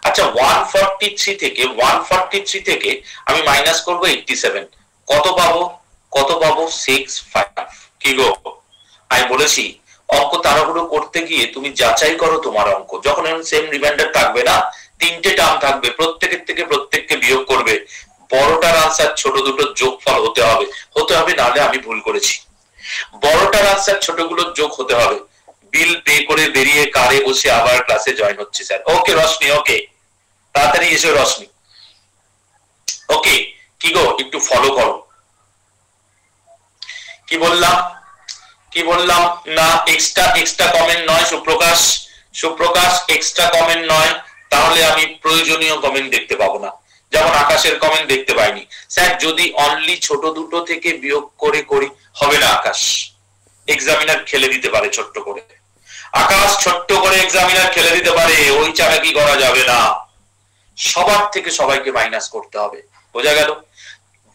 Speaker 1: আচ্ছা, 143 থেকে আমি মাইনাস করব 87, কত পাবো? কত পাবো? 65। কি গো, আমি বলেছি অঙ্ক তাড়াহুড়ো করতে গিয়ে তুমি যাচাই করো তোমার অঙ্ক। যখন সেম রিমাইন্ডার থাকবে না, 3টে টার্ম থাকবে, প্রত্যেকের থেকে প্রত্যেককে বিয়োগ করবে, বড়টার আনসার ছোট দুটোর যোগফল হতে হবে, নাহলে আমি ভুল করেছি। বড়টার আনসার ছোটগুলোর যোগ হতে হবে। বিল পে করে বেরিয়ে কারে বসে আবার ক্লাসে জয়েন হচ্ছে স্যার। ওকে রশনি, ওকে তাড়াতাড়ি এসো রশনি। ওকে, কি গো একটু ফলো করো। কি বললাম না, এক্সট্রা কমেন্ট নয় সুপ্রকাশ, এক্সট্রা কমেন্ট নয়, তাহলে আমি প্রয়োজনীয় কমেন্ট দেখতে পাবো না। যেমন আকাশের কমেন্ট দেখতে পাইনি। স্যার যদি অনলি ছোট দুটো থেকে বিয়োগ করে করি, হবে না আকাশ, এক্সামিনার খেলে দিতে পারে ছোট্ট করে। আকাশ ছোট্ট করে এক্সামিনার খেলে দিতে পারে, ওই চালাকি করা যাবে না। সবার থেকে সবাইকে মাইনাস করতে হবে, বোঝা গেল?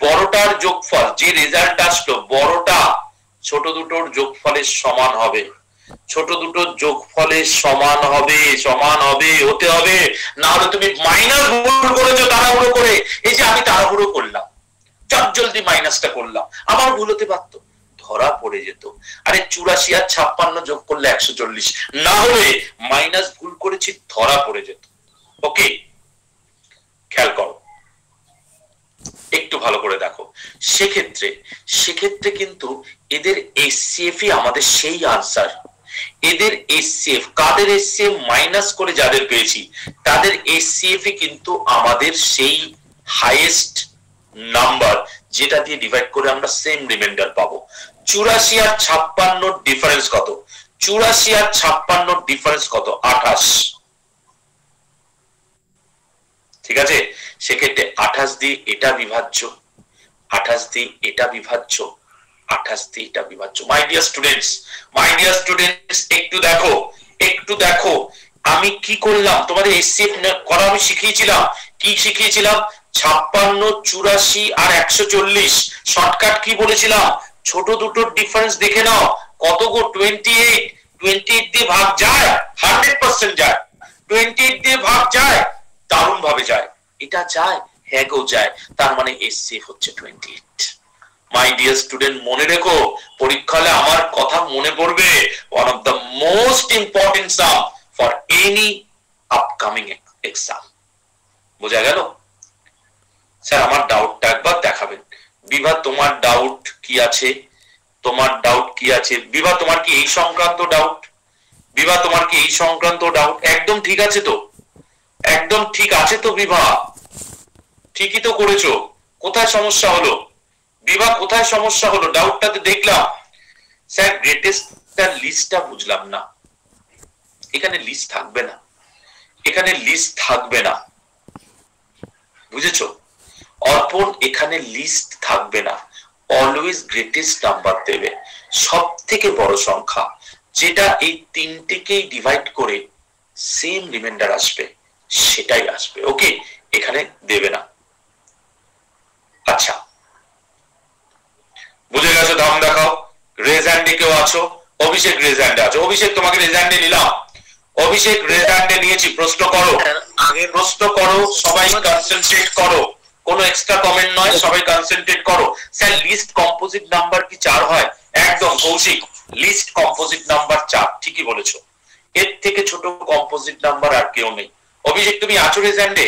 Speaker 1: বড়টার যোগফল, যে রেজাল্ট আসলো, বড়টা ছোট দুটোর যোগফলের সমান হবে, ছোট দুটোর যোগফলের সমান হবে, হতে হবে। না হলে তুমি মাইনাস ভুল করেছো তাড়াহুড়ো করে। এই যে আমি তাড়াহুড়ো করলাম, জলদি মাইনাসটা করলাম, আমার ভুল হতে পারতো, ধরা পড়ে যেত। আরে 84 আর 56 যোগ করলে 140, না হলে মাইনাস ভুল করেছি, ধরা পড়ে যেত। ওকে, খেয়াল করো, একটু ভালো করে দেখো। সেক্ষেত্রে কিন্তু এদের এসসিএফ আমাদের সেই আনসার। এদের এসসিএফ, কাদের এসসিএফ? মাইনাস করে যাদের পেয়েছি তাদের এসসিএফ কিন্তু আমাদের সেই হাইয়েস্ট নাম্বার, যেটা দিয়ে ডিভাইড করে আমরা সেম রিমাইন্ডার পাবো। 84 আর 56 ডিফারেন্স কত? 84 আর 56 ডিফারেন্স কত? 28। ঠিক আছে, সেক্ষেত্রে 28 দিয়ে এটা বিভাজ্য, 28 দিয়ে এটা বিভাজ্য, 28 দিয়ে এটা বিভাজ্য। মাই ডিয়ার স্টুডেন্টস, একটু দেখো আমি কি করলাম। তোমাদের এসসিএফ করা আমি শিখিয়েছিলাম। কি শিখিয়েছিলাম? 56, 84 আর 140। শর্টকাট কি বলেছিলাম? ছোট দুটোর ডিফারেন্স দেখে নাও, কত গো? 28 দিয়ে ভাগ যায়, 100% যায়। 28 দিয়ে ভাগ যায়, দারুণ ভাবে যায়। এটা যায়, হ্যাঁ গো যায়, তার মানে এসসিএফ হচ্ছে 28। মাই ডিয়ার স্টুডেন্ট, মনে রেখো, পরীক্ষা হলে আমার কথা মনে পড়বে। One of the most important some for any upcoming exam. বোঝা গেল? স্যার আমার ডাউটটা একবার দেখাবেন। বিভা, তোমার ডাউট কি আছে? বিভা, তোমার কি এই সংক্রান্ত ডাউট? একদম ঠিক আছে তো? একদম ঠিক আছে তো বিভা? ঠিকই তো করেছো। কোথায় সমস্যা হলো বিভা? কোথায় সমস্যা হলো? ডাউটটাতে দেখলাম। স্যার গ্রেটেস্ট লিস্টটা বুঝলাম না। এখানে লিস্ট থাকবে না, বুঝেছো অর্পণ? এখানে লিস্ট থাকবে না, অলওয়েজ গ্রেটেস্ট নাম্বার দেবে। সব থেকে বড় সংখ্যা যেটা এই তিনটেকেই ডিভাইড করে সেম রিমাইন্ডার আসবে, সেটাই আসবে। ওকে, এখানে দেবে না। আচ্ছা, বুঝে গেছো? দাম দেখাও। রেজ হ্যান্ডে কেউ আছো? অভিষেক রেজ হ্যান্ডে আছো। অভিষেক, তোমাকে রেজ হ্যান্ডে নিলাম। অভিষেক রেজাল্টে নিয়েছি, প্রশ্ন করো, আগে প্রশ্ন করো, সবাই কনসেন্ট্রেট করো, কোনো এক্সট্রা কমেন্ট নয়, সবাই কনসেন্ট্রেট করো। স্যার লিস্ট কম্পোজিট নাম্বার কি 4 হয়? একদম কৌশিক, লিস্ট কম্পোজিট নাম্বার 4, ঠিকই বলেছো। এর থেকে ছোট কম্পোজিট নাম্বার আর কেউ নেই। অভিষেক তুমি আছো রেজাল্টে?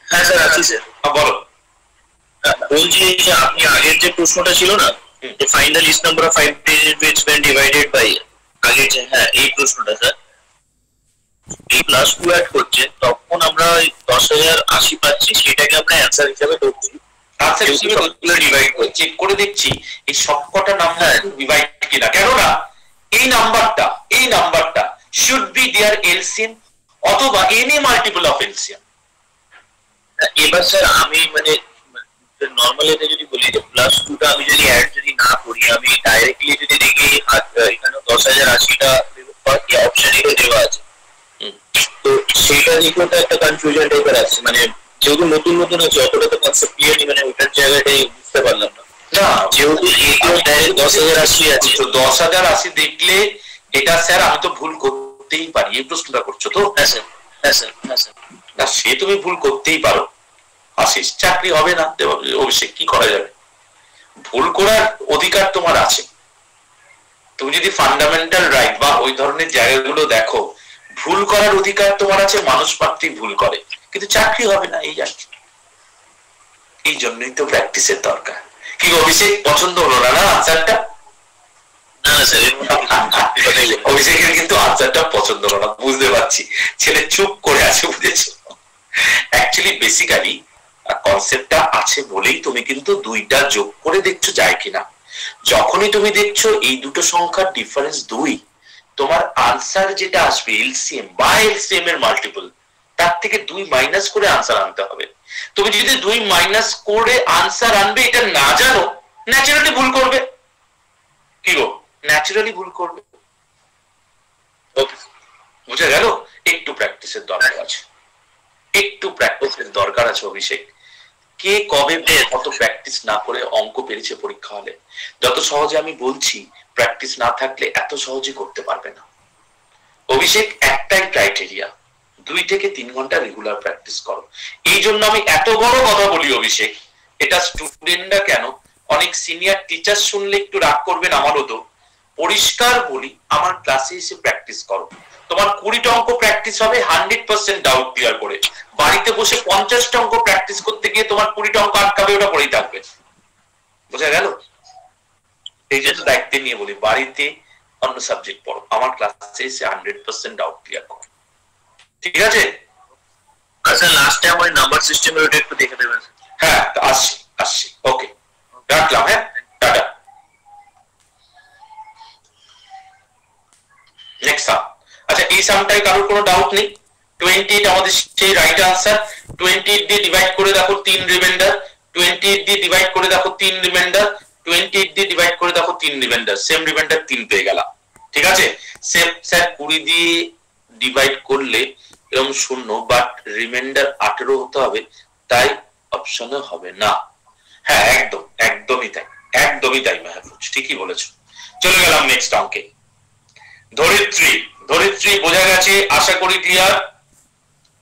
Speaker 4: হ্যাঁ স্যার আছি স্যার।
Speaker 1: বলো।
Speaker 4: বলছি যে আপনি আগের যে প্রশ্নটা ছিল না, যে find the least number of 5 digit bits when divided by, আগে যে হ্যাঁ এই প্রশ্নটা স্যার, এই প্লাস 2 অ্যাড করছে তখন আমরা 10,080 পাচ্ছি, সেটাকে আমরা অ্যানসার হিসেবে ধরছি।
Speaker 1: আচ্ছা তুমি ডিভাইড করে চেক করে দেখছি এই সবকটা নাম্বার ডিভাইড কিনা, কেননা এই নাম্বারটা শুড বি देयर এলসিএম অথবা এনি মাল্টিপল অফ এলসিএম।
Speaker 4: এবার স্যার আমি মানে নরমালি এটা যদি বলি যে প্লাস 2টা আমি যদি অ্যাড যদি না করি, আমি ডাইরেক্টলি যদি দেখি এখানে 10,080টা অপশনই দেওয়া আছে, তো সেটা দিকেও তো একটা কনফিউশন টাইপের আছে, মানে যেহেতু নতুন নতুন আছে অতটা তো কনসেপ্ট ক্লিয়ার, মানে ওটার জায়গাটাই বুঝতে পারলাম না। যেহেতু এইটাও ডাইরেক্ট 10,080 আছে,
Speaker 1: তো 10,080 দেখলে এটা স্যার আমি তো ভুল করতেই পারি, এই প্রশ্নটা করছো তো?
Speaker 4: হ্যাঁ স্যার, হ্যাঁ স্যার, হ্যাঁ স্যার।
Speaker 1: না সে তুমি ভুল করতেই পারো, আশিস চাকরি হবে না, অভিষেক কি করা যাবে, ভুল করার অধিকার তোমার আছে। তুমি যদি ফান্ডামেন্টাল রাইট বা ওই ধরনের জায়গাগুলো দেখো, ভুল করার অধিকার তোমার আছে, মানুষ মাত্রই ভুল করে, কিন্তু চাকরি হবে না, এই আর কি। এই জন্যই তো প্র্যাকটিসের দরকার। কি অভিষেক পছন্দ হলো না না আনসারটা? অভিষেকের কিন্তু আনসারটা পছন্দ হলো না, বুঝতে পারছি, ছেলে চুপ করে আছে, বুঝেছো? অ্যাকচুয়ালি বেসিক্যালি কনসেপ্টটা আছে বলেই তুমি কিন্তু 2টা যোগ করে দেখছো যায় কিনা। যখনই তুমি দেখছো এই দুটো সংখ্যার ডিফারেন্স 2, তোমার আনসার যেটা আসবে এলসিএম বা এলসিএম এর মাল্টিপল, তার থেকে 2 মাইনাস করে আনসার আনতে হবে। তুমি যদি 2 মাইনাস করে আনসার আনবে এটা না জানো, ন্যাচারালি ভুল করবে। কি গো, ন্যাচারালি ভুল করবে। বুঝা গেল? একটু প্র্যাকটিসের দরকার আছে, একটু প্র্যাকটিসের দরকার আছে অভিষেক। কে কবে কত প্র্যাকটিস না করে অঙ্ক পেরেছে পরীক্ষা হলে? যত সহজে আমি বলছি, প্র্যাকটিস না থাকলে এত সহজে করতে পারবে না। অভিষেক একটাই ক্রাইটেরিয়া, 2 থেকে 3 ঘন্টা রেগুলার প্র্যাকটিস করো। এই জন্য আমি এত বড় কথা বলি অভিষেক, এটা স্টুডেন্টরা কেন, অনেক সিনিয়র টিচার শুনলে একটু রাগ করবেন, আমারও তো, পরিষ্কার বলি, আমার ক্লাসে এসে প্র্যাকটিস করো। তোমার 20টা অঙ্ক প্র্যাকটিস হবে 100% ডাউট ক্লিয়ার করে। বাড়িতে বসে 50টা অঙ্ক প্র্যাকটিস করতে গিয়ে তোমার 20টা অঙ্ক আটকাবে, ওটা পড়েই থাকবে। বোঝা গেল? এই জন্য দায়িত্ব নিয়ে বলি, বাড়িতে অন্য সাবজেক্ট পড়ো, আমার ক্লাসে এসে 100% ডাউট ক্লিয়ার করো, ঠিক আছে?
Speaker 4: আচ্ছা লাস্টে আমার নাম্বার সিস্টেমের ওটা একটু দেখে দেবেন।
Speaker 1: হ্যাঁ আসছি, ওকে রাখলাম, হ্যাঁ টাটা। নেক্সট সাম। আচ্ছা এই সামটাই কারোর কোনো ডাউট নেই? 28 আমাদের সেই রাইট আনসার। 28 দিয়ে ডিভাইড করে দেখো 3 রিমাইন্ডার, 28 দিয়ে ডিভাইড করে দেখো 3 রিমাইন্ডার, 28 দিয়ে ডিভাইড করে দেখো 3 রিমাইন্ডার, সেম রিমাইন্ডার 3 পেয়ে গেলাম, ঠিক আছে? সেম স্যার 20 দিয়ে ডিভাইড করলে এরকম 0, বাট রিমাইন্ডার 18 হতে হবে, তাই অপশনে হবে না। হ্যাঁ একদমই তাই মাহফুজ, ঠিকই বলেছো। চলে গেলাম নেক্সট অঙ্কে। ধরিত্রী বোঝা গেছে, আশা করি ক্লিয়ার।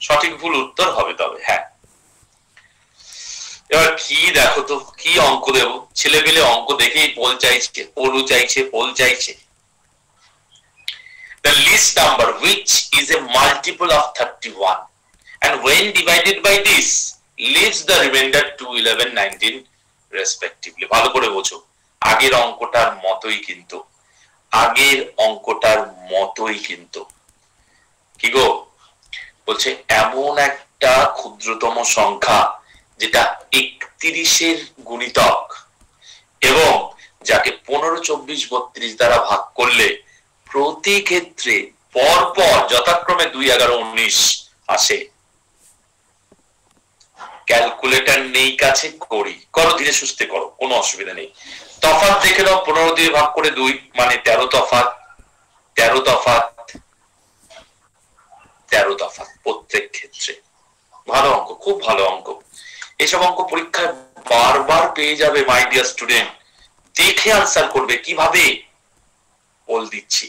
Speaker 1: সঠিক ভুল উত্তর হবে তবে, হ্যাঁ। এবার কি দেখো তো, কি অঙ্ক দেব? ছেলে পেলে অঙ্ক দেখেই পোল চাইছে। The least number which is a multiple of 31 and when divided by this leaves the remainder 2, 11, 19 respectively. ভালো করে বোঝো, আগের অঙ্কটার মতোই কিন্তু কি গো বলছে, এমন একটা ক্ষুদ্রতম সংখ্যা যেটা 31-এর গুণিতক এবং যাকে 15, 24, 32 দ্বারা ভাগ করলে প্রতি ক্ষেত্রে পরপর যথাক্রমে 2, 11, 19 আসে। ক্যালকুলেটর নেই কাছে, করো ধীরে সুস্থে করো, কোনো অসুবিধা নেই। তফাৎ দেখে নাও, 15 দিয়ে ভাগ করে 2 মানে 13 তফাৎ প্রত্যেক ক্ষেত্রে। ভালো অঙ্ক, খুব ভালো অঙ্ক। এসব অঙ্ক পরীক্ষায় বারবার পেয়ে যাবে মাই ডিয়ার স্টুডেন্ট, দেখে আনসার করবে। কিভাবে বল দিচ্ছি,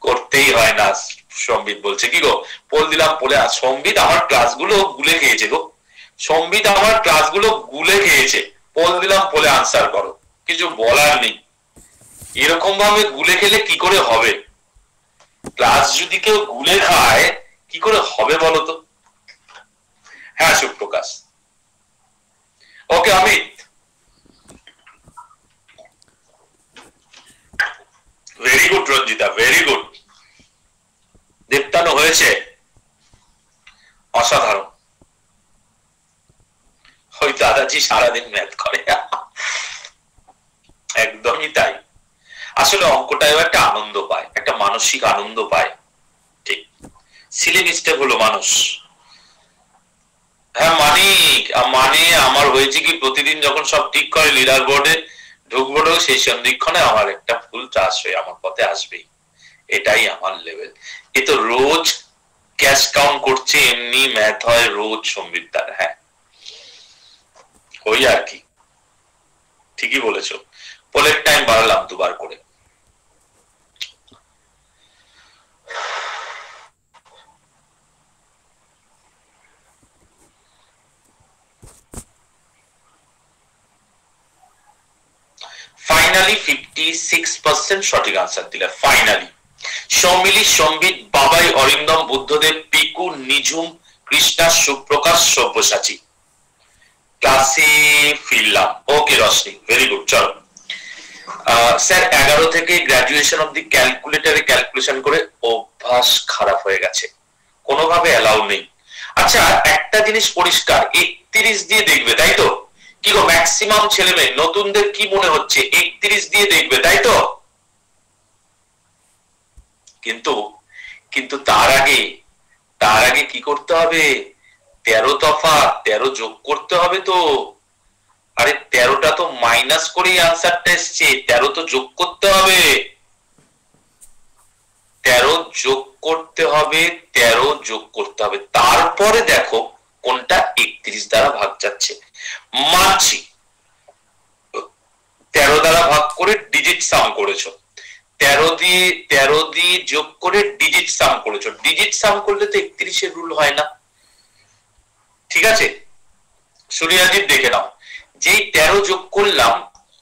Speaker 1: করতেই হয় না। সম্বিত বলছে কি গো, পোল দিলাম, পোলে সম্বিত আমার ক্লাসগুলো গুলে খেয়েছে গো, সম্বিত আমার ক্লাসগুলো গুলে খেয়েছে, পোল দিলাম, পোলে আনসার করো, কিছু বলার নেই। এরকম ভাবে গুলে খেলে কি করে হবে? ক্লাস যদি কেউ গুলে খায় কি করে হবে বলতো? হ্যাঁ Suprakash. Okay Amit, very good Ranjita, very good. দেবতানো হয়েছে, অসাধারণ। ওই দাদাজি সারাদিন ম্যাথ করে, একদমই তাই। আসলে অঙ্কটাও একটা আনন্দ পায়, একটা মানসিক আনন্দ পায়। ঠিক, সিলি মিস্টেক হলো মানুষ। হ্যাঁ মানে আমার হয়েছে কি, প্রতিদিন যখন সব ঠিক করে লিডার বোর্ডে ঢুকবো, সেই সন্ধিক্ষণে আমার একটা ভুল চাষ হয়ে আমার পথে আসবেই, এটাই আমার লেভেল। এ তো রোজ ক্যাশ কাউন্ট করছে, এমনি ম্যাথ হয় রোজ সম্বিদ্যার। হ্যাঁ ওই আর কি, ঠিকই বলেছো। পোলের টাইম বাড়ালাম 2 বার করে। ফাইনালি 56% সঠিক আনসার দিলে। ফাইনালি সৌমিলি, সম্বিত, বাবাই, অরিন্দম, বুদ্ধদেব, পিকু, নিঝুম, কৃষ্ণা, সুপ্রকাশ, সব্যসাচী। ক্লাসে ফিরলাম। ওকে রশ্মি, ভেরি গুড। চলো স্যার 11 থেকে গ্রাজুয়েশন অবধি ক্যালকুলেটরে ক্যালকুলেশন করে অভ্যাস খারাপ হয়ে গেছে, কোনোভাবে অ্যালাউ নেই। আচ্ছা একটা জিনিস পরিষ্কার, 31 দিয়ে দেখবে তাই তো? কি গো ম্যাক্সিমাম ছেলে মেয়ে নতুনদের কি মনে হচ্ছে 31 দিয়ে দেখবে তাই তো? কিন্তু তার আগে কি করতে হবে? 13 তফাৎ, 13 যোগ করতে হবে তো। আরে 13টা তো মাইনাস করেই আনসারটা এসছে, 13 তো যোগ করতে হবে, 13 যোগ করতে হবে, 13 যোগ করতে হবে। তারপরে দেখো কোনটা 31 দ্বারা ভাগ যাচ্ছে। মানছি 13 দ্বারা ভাগ করে ডিজিট সাম করেছো, 13 দিয়ে যোগ করে ডিজিট সাম করেছো। ডিজিট সাম করলে তো 31 এর রুল হয় না, ঠিক আছে? সূর্যাজিৎ দেখে নাও, যেই 13 যোগ করলাম,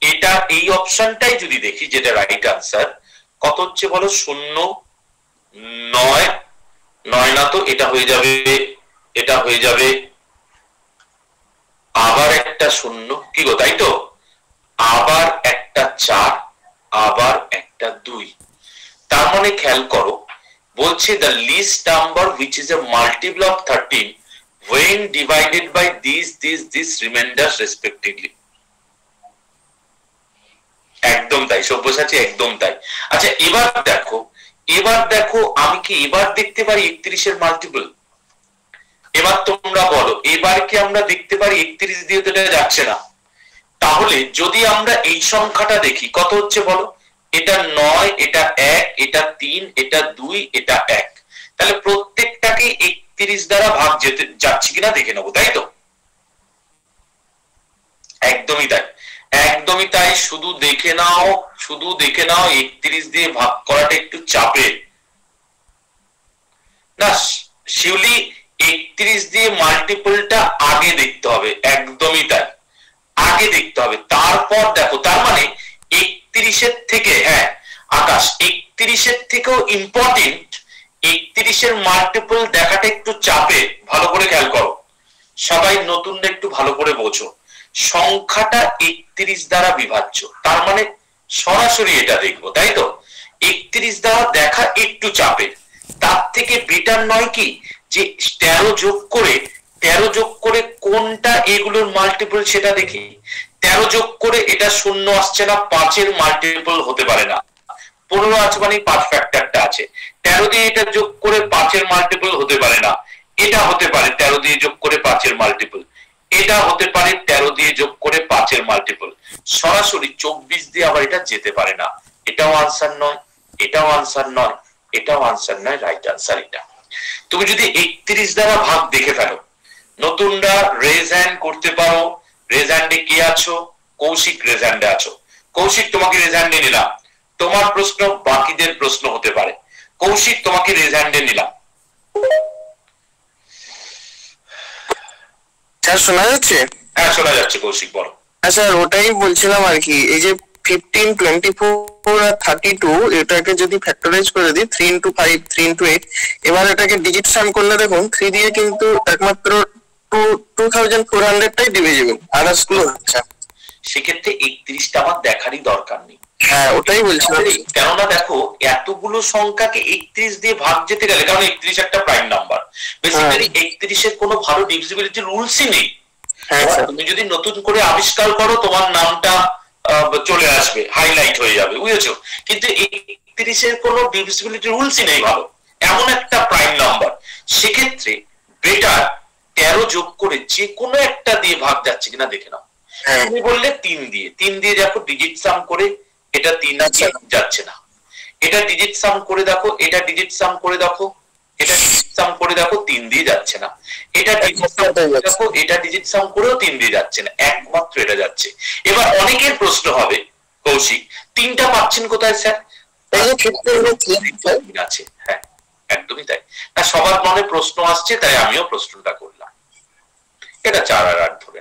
Speaker 1: এটা এই অপশনটাই যদি দেখি, যেটা রাইট আনসার, কত হচ্ছে বলো? 0 9 9 না তো, এটা হয়ে যাবে আবার একটা 0, কি গো তাই তো? আবার একটা 4, আবার একটা 2। তার মানে খেয়াল করো, বলছে the least number which is a multiple of 13 when divided by these remainders respectively. একদম তাই সব্যসাচী, একদম তাই। আচ্ছা এবার দেখো আমি কি এবার দেখতে পারি 31 এর মাল্টিপল? এবার তোমরা বলো, এবার কি আমরা দেখতে পারি? 31 দিয়ে তো এটা যাচ্ছে না। তাহলে যদি আমরা এই সংখ্যাটা দেখি, কত হচ্ছে বলো? এটা 9, এটা 1, এটা 3, এটা 2, এটা 1। তাহলে প্রত্যেকটাকে 31 দ্বারা ভাগ যেতে যাচ্ছে কিনা দেখে নেবো, তাই তো? একদমই তাই, একদমই তাই। শুধু দেখে নাও 31 দিয়ে ভাগ করাটা একটু চাপের না শিউলি। 31 দিয়ে মাল্টিপলটা আগে দেখতে হবে, একদমই তাই, আগে দেখতে হবে। তারপর দেখো, তার মানে 31 এর থেকে, হ্যাঁ আকাশ, 31 এর থেকেও ইম্পর্টেন্ট 31 এর মাল্টিপল দেখাটা একটু চাপে। ভালো করে খেয়াল করো, সবাই নতুনরা একটু ভালো করে বোঝো। সংখ্যাটা 31 দ্বারা বিভাজ্য, তার মানে সরাসরি এটা দেখবো, তাই তো? 31 দ্বারা দেখা একটু চাপের। তার থেকে বেটার নয় কি যে 13 যোগ করে কোনটা এগুলোর মাল্টিপল সেটা দেখি। 13 যোগ করে এটা 0 আসছে না, 5 এর মাল্টিপল হতে পারে না। 15 আছে মানে 5 ফ্যাক্টরটা আছে। 13 দিয়ে এটা যোগ করে 5 এর মাল্টিপল হতে পারে না, এটা হতে পারে 13 দিয়ে যোগ করে 5 এর মাল্টিপল, এটা হতে পারে 13 দিয়ে যোগ করে 5 এর মাল্টিপল। সরাসরি 24 দিয়ে আবার এটা যেতে পারে না। এটাও আনসার নয়, এটাও আনসার নয়, এটাও আনসার নয়। রাইট আনসার এটা। তুমি যদি 31 দ্বারা ভাগ দেখে ফেলো, নতুনরা রেজ হ্যান্ড করতে পারো। রেজ হ্যান্ডে কে আছো? কৌশিক রেজ হ্যান্ডে আছো। কৌশিক তোমাকে রেজ হ্যান্ডে নিলাম, তোমার প্রশ্ন বাকিদের প্রশ্ন হতে পারে। কৌশিক তোমাকে রেজ হ্যান্ডে নিলাম।
Speaker 5: স্যার শোনা যাচ্ছে?
Speaker 1: হ্যাঁ শোনা যাচ্ছে, কৌশিক বলো।
Speaker 5: স্যার ওটাই বলছিলাম আর কি, এই যে 15, 24 আর 32 এটাকে যদি ফ্যাক্টরাইজ করে দিই 3 into 5, 3 into 8, এবার এটাকে ডিজিট সাম করলে দেখুন 3 দিয়ে কিন্তু একমাত্র 2400টাই ডিভিজিবল, আদার্স গুলো হচ্ছে।
Speaker 1: সেক্ষেত্রে 31টা আমার দেখারই দরকার নেই।
Speaker 5: হ্যাঁ ওটাই বলছিলাম,
Speaker 1: কেননা দেখো এতগুলো সংখ্যাকে 31 দিয়ে ভাগ যেতে গেলে, কারণ 31 একটা প্রাইম নাম্বার, বেসিক্যালি 31 এর কোনো ভালো ডিভিজিবিলিটি রুলসই নেই। তুমি যদি নতুন করে আবিষ্কার করো তোমার নামটা চলে আসবে, হাইলাইট হয়ে যাবে, বুঝেছো? কিন্তু 31 এর কোনো ডিভিজিবিলিটি রুলসই নেই ভালো, এমন একটা প্রাইম নাম্বার। সেক্ষেত্রে বেটার 13 যোগ করে যে কোনো একটা দিয়ে ভাগ যাচ্ছে কিনা দেখে নাও। তুমি বললে 3 দিয়ে দেখো ডিজিট সাম করে, এটা 3 যাচ্ছে না। এটা ডিজিট সাম করে দেখো, এটা ডিজিট সাম করে দেখো, এটা ডিজিট সাম করে দেখো, 3 দিয়ে যাচ্ছে না। এটা ডিজিট সাম করে দেখো, এটা ডিজিট সাম করেও 3 দিয়ে যাচ্ছে না, একমাত্র এটা যাচ্ছে। এবার অনেকের প্রশ্ন হবে, কৌশিক 3টা পাচ্ছেন কোথায় স্যার? আছে, হ্যাঁ একদমই তাই। না সবার মনে প্রশ্ন আসছে, তাই আমিও প্রশ্নটা করলাম। এটা 4 আর 8 ধরে